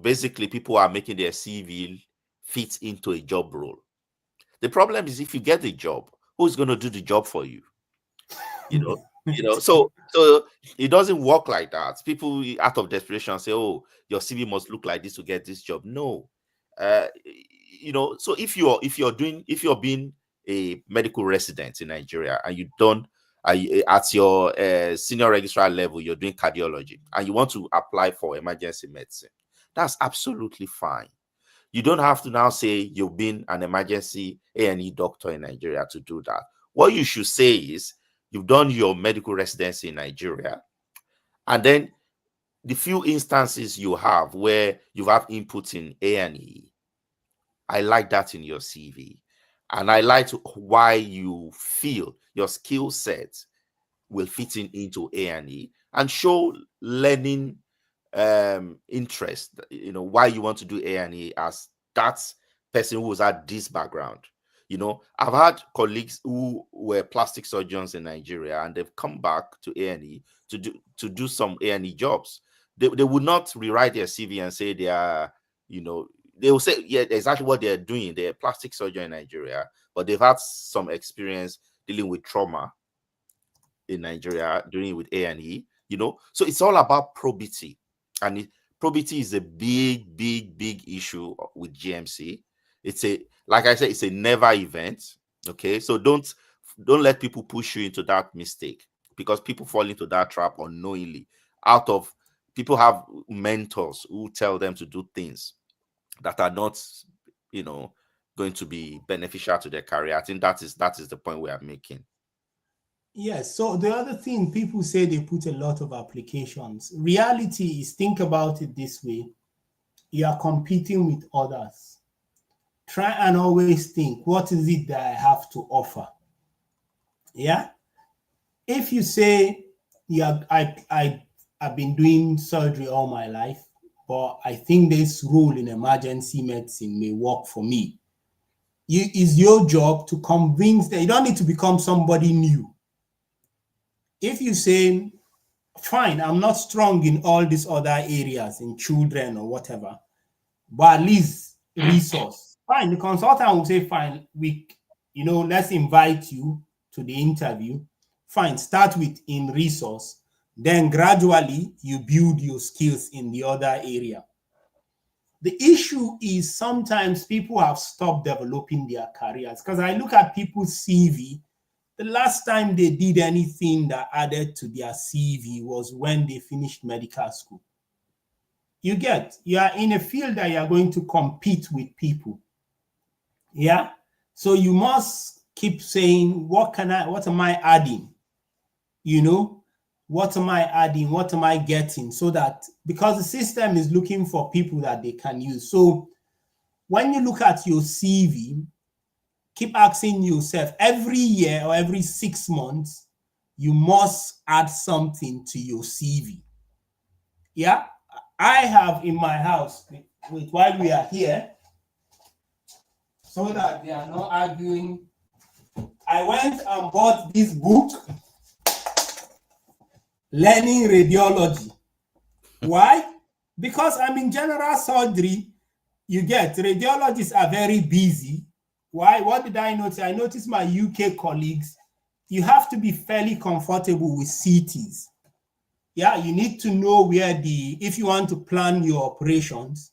basically people are making their CV fit into a job role. The problem is, if you get the job, who's going to do the job for you? So it doesn't work like that. People out of desperation say, "Oh, your CV must look like this to get this job." No, So if you're being a medical resident in Nigeria and you don't at your senior registrar level, you're doing cardiology and you want to apply for emergency medicine, that's absolutely fine. You don't have to now say you've been an emergency A&E doctor in Nigeria to do that. What you should say is you've done your medical residency in Nigeria, and then the few instances you have where you have input in A&E, I like that in your CV. And I like why you feel your skill set will fit into A&E and show learning interest, why you want to do A&E as that person who's had this background. I've had colleagues who were plastic surgeons in Nigeria and they've come back to A&E to do some A&E jobs. They would not rewrite their CV and say they are, they will say, yeah, exactly what they're doing. They're a plastic surgeon in Nigeria, but they've had some experience dealing with trauma in Nigeria, doing it with A&E, So it's all about probity. And probity is a big, big, big issue with GMC. Like I said, it's a never event. Okay. So don't let people push you into that mistake, because people fall into that trap unknowingly. People have mentors who tell them to do things that are not, going to be beneficial to their career. I think that is the point we are making. Yes. So the other thing, people say they put a lot of applications. Reality is, think about it this way. You are competing with others. Try and always think, what is it that I have to offer? Yeah. If you say, yeah, I've been doing surgery all my life, but I think this role in emergency medicine may work for me. It's your job to convince that you don't need to become somebody new. If you say, fine, I'm not strong in all these other areas, in children or whatever, but at least resource. Fine, the consultant will say, fine, let's invite you to the interview. Fine, start with in resource. Then gradually you build your skills in the other area. The issue is sometimes people have stopped developing their careers, because I look at people's CV. The last time they did anything that added to their CV was when they finished medical school. You are in a field that you are going to compete with people. Yeah. So you must keep saying, what am I adding? What am I adding? What am I getting? So that, because the system is looking for people that they can use. So when you look at your CV, keep asking yourself every year or every 6 months, you must add something to your CV. Yeah. I have in my house, while we are here, so that they are not arguing, I went and bought this book, Learning Radiology. Why? Because I'm in general surgery. Radiologists are very busy. Why? What did I notice? I noticed my UK colleagues, you have to be fairly comfortable with CTs. Yeah, you need to know if you want to plan your operations,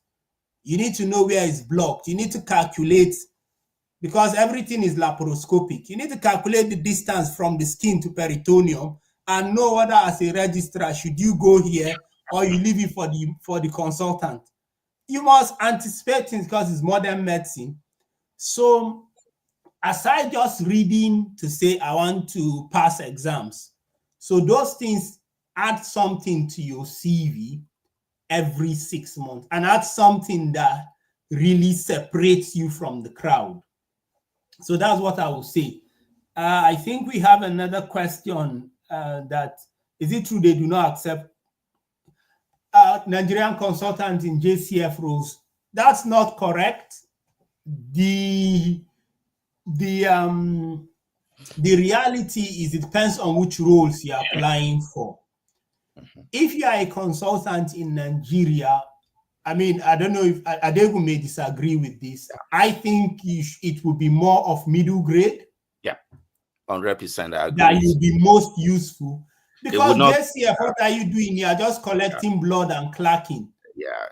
you need to know where it's blocked. You need to calculate, because everything is laparoscopic. You need to calculate the distance from the skin to peritoneum and know whether, as a registrar, should you go here or you leave it for the consultant. You must anticipate things because it's modern medicine. So aside just reading to say, I want to pass exams, so those things, add something to your CV every 6 months and add something that really separates you from the crowd. So that's what I will say. I think we have another question that, is it true they do not accept Nigerian consultants in JCF roles? That's not correct. The reality is, it depends on which roles you're applying for. If you are a consultant in Nigeria, I don't know if Adegu may disagree with this. I think it would be more of middle grade. Yeah, 100%. I agree. That you'll be most useful. Because JCF, what are you doing? You are just collecting blood and clacking.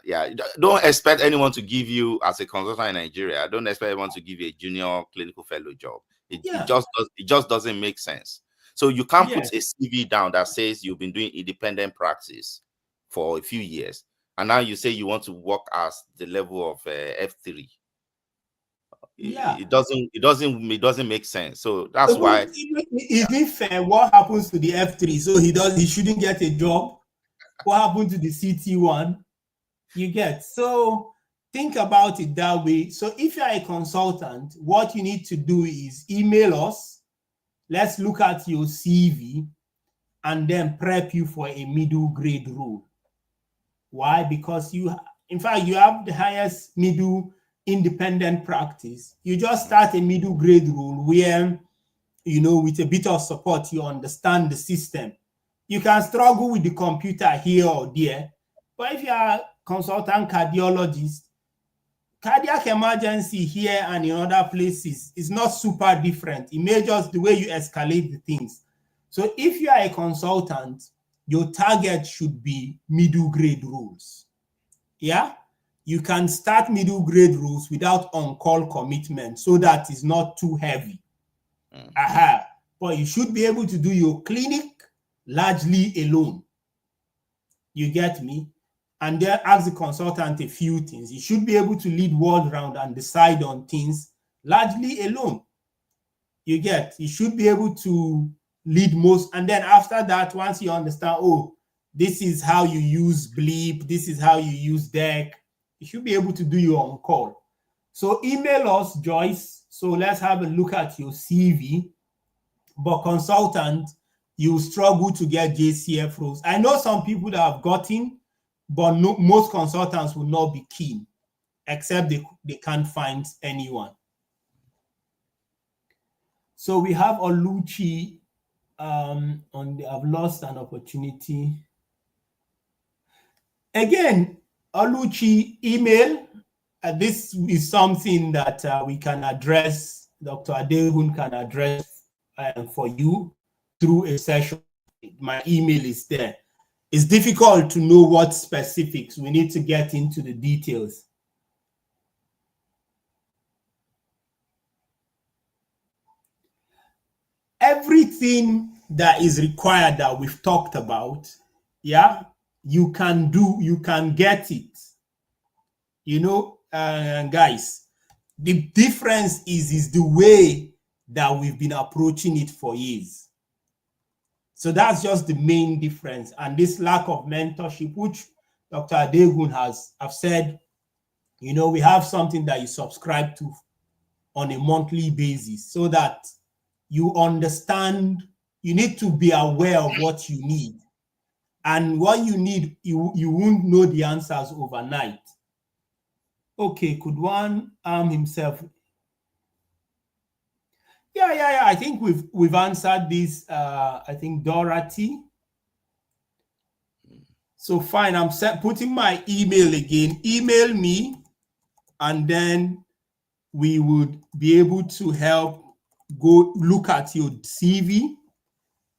Yeah. Don't expect anyone to give you, as a consultant in Nigeria, don't expect anyone to give you a junior clinical fellow job. It just doesn't make sense. So you can't put a CV down that says you've been doing independent practice for a few years, and now you say you want to work as the level of F3. It doesn't make sense. So that's why. Is it fair? What happens to the F3? So he shouldn't get a job. What happened to the CT1? So think about it that way. So if you're a consultant, what you need to do is email us. Let's look at your CV and then prep you for a middle grade role. Why? Because you have the highest middle independent practice. You just start a middle grade role where, with a bit of support, you understand the system. You can struggle with the computer here or there, but if you are a consultant cardiologist, cardiac emergency here and in other places is not super different. It may just the way you escalate the things. So if you are a consultant, your target should be middle grade roles. Yeah, you can start middle grade roles without on-call commitment, so that is not too heavy. But you should be able to do your clinic largely alone. You get me? And then ask the consultant a few things. You should be able to lead ward round and decide on things largely alone. You should be able to lead most. And then after that, once you understand, this is how you use bleep, this is how you use deck, you should be able to do your on call. So email us, Joyce. So let's have a look at your CV. But consultant, you struggle to get JCF roles. I know some people that have gotten, but most consultants will not be keen, except they can't find anyone. So we have Oluchi I've lost an opportunity. Again, Oluchi, email. this is something that we can address, Dr. Adegun can address for you through a session. My email is there. It's difficult to know what specifics. We need to get into the details. Everything that is required that we've talked about, yeah, you can do, you can get it. You know, guys, the difference is the way that we've been approaching it for years. So that's just the main difference. And this lack of mentorship, which Dr. Adegun have said, you know, we have something that you subscribe to on a monthly basis so that you understand, you need to be aware of what you need. And what you need, you won't know the answers overnight. Okay, could one arm himself? Yeah. I think we've answered this. I think Dorothy. So fine, I'm putting my email again. Email me, and then we would be able to help go look at your CV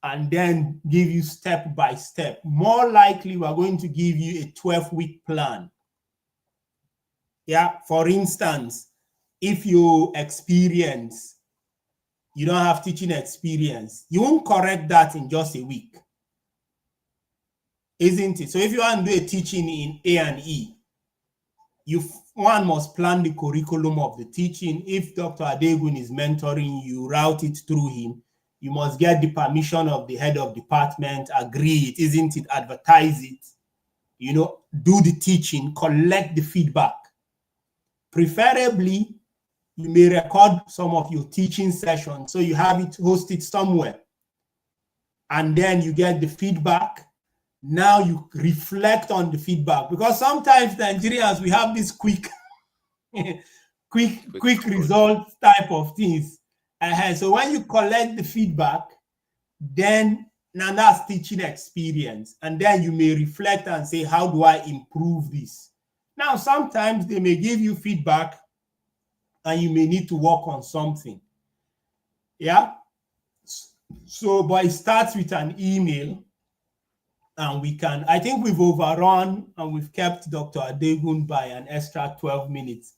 and then give you step by step. More likely, we're going to give you a 12-week plan. Yeah, for instance, if you experience, you don't have teaching experience, you won't correct that in just a week, isn't it? So if you want to do a teaching in A&E, one must plan the curriculum of the teaching. If Dr. Adegun is mentoring you, route it through him. You must get the permission of the head of department, agree it, isn't it? Advertise it, you know, do the teaching, collect the feedback. Preferably, you may record some of your teaching sessions, so you have it, host it somewhere. And then you get the feedback. Now you reflect on the feedback, because sometimes Nigerians, we have this quick result type of things. So when you collect the feedback, then now that's teaching experience. And then you may reflect and say, how do I improve this? Now, sometimes they may give you feedback and you may need to work on something. Yeah. So, but it starts with an email. And we can, I think we've overrun and we've kept Dr. Adegun by an extra 12 minutes.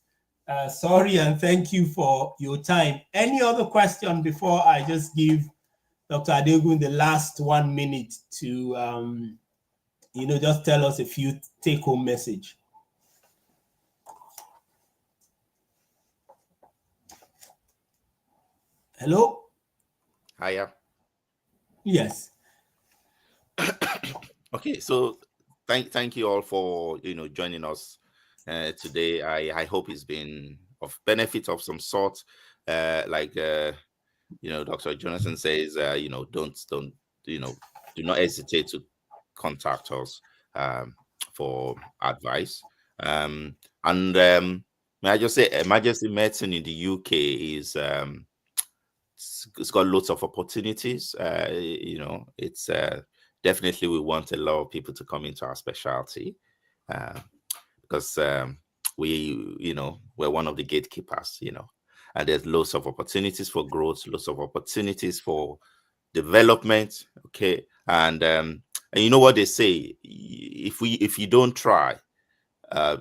Sorry, and thank you for your time. Any other question before I just give Dr. Adegun the last 1 minute to, you know, just tell us a few take-home message? Hello? Hiya. Yes. Okay, so thank you all for joining us today. I hope it's been of benefit of some sort. Dr. Jonathan says, do not hesitate to contact us for advice. May I just say, emergency medicine in the UK is it's got lots of opportunities. It's definitely we want a lot of people to come into our specialty because we're one of the gatekeepers, and there's lots of opportunities for growth, lots of opportunities for development. Okay. And you know what they say, if you don't try,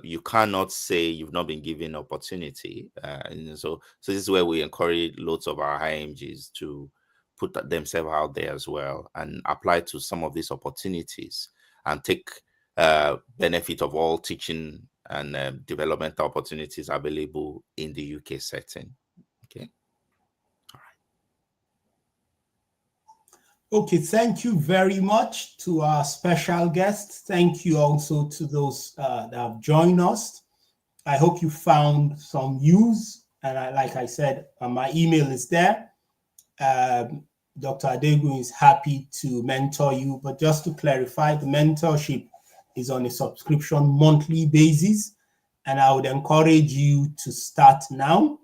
you cannot say you've not been given opportunity. So this is where we encourage lots of our IMGs to put themselves out there as well and apply to some of these opportunities and take benefit of all teaching and development opportunities available in the UK setting. Okay. All right. Okay, thank you very much to our special guests. Thank you also to those that have joined us. I hope you found some use. And like I said, my email is there. Dr. Adegun is happy to mentor you, but just to clarify, the mentorship is on a subscription monthly basis, and I would encourage you to start now.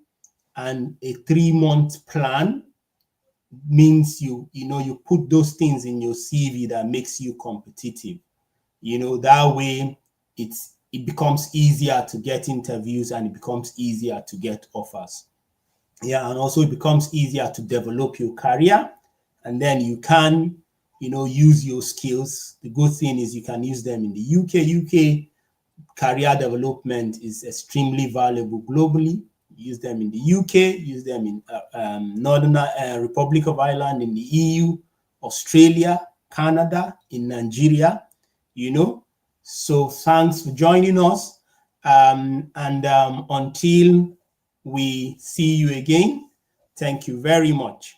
And a 3-month plan means you put those things in your CV that makes you competitive. That way it becomes easier to get interviews and it becomes easier to get offers. Yeah, and also it becomes easier to develop your career, and then you can, use your skills. The good thing is you can use them in the UK. Career development is extremely valuable globally. Use them in the UK, use them in Northern Republic of Ireland, in the EU, Australia, Canada, in Nigeria, So thanks for joining us. And until we see you again, thank you very much.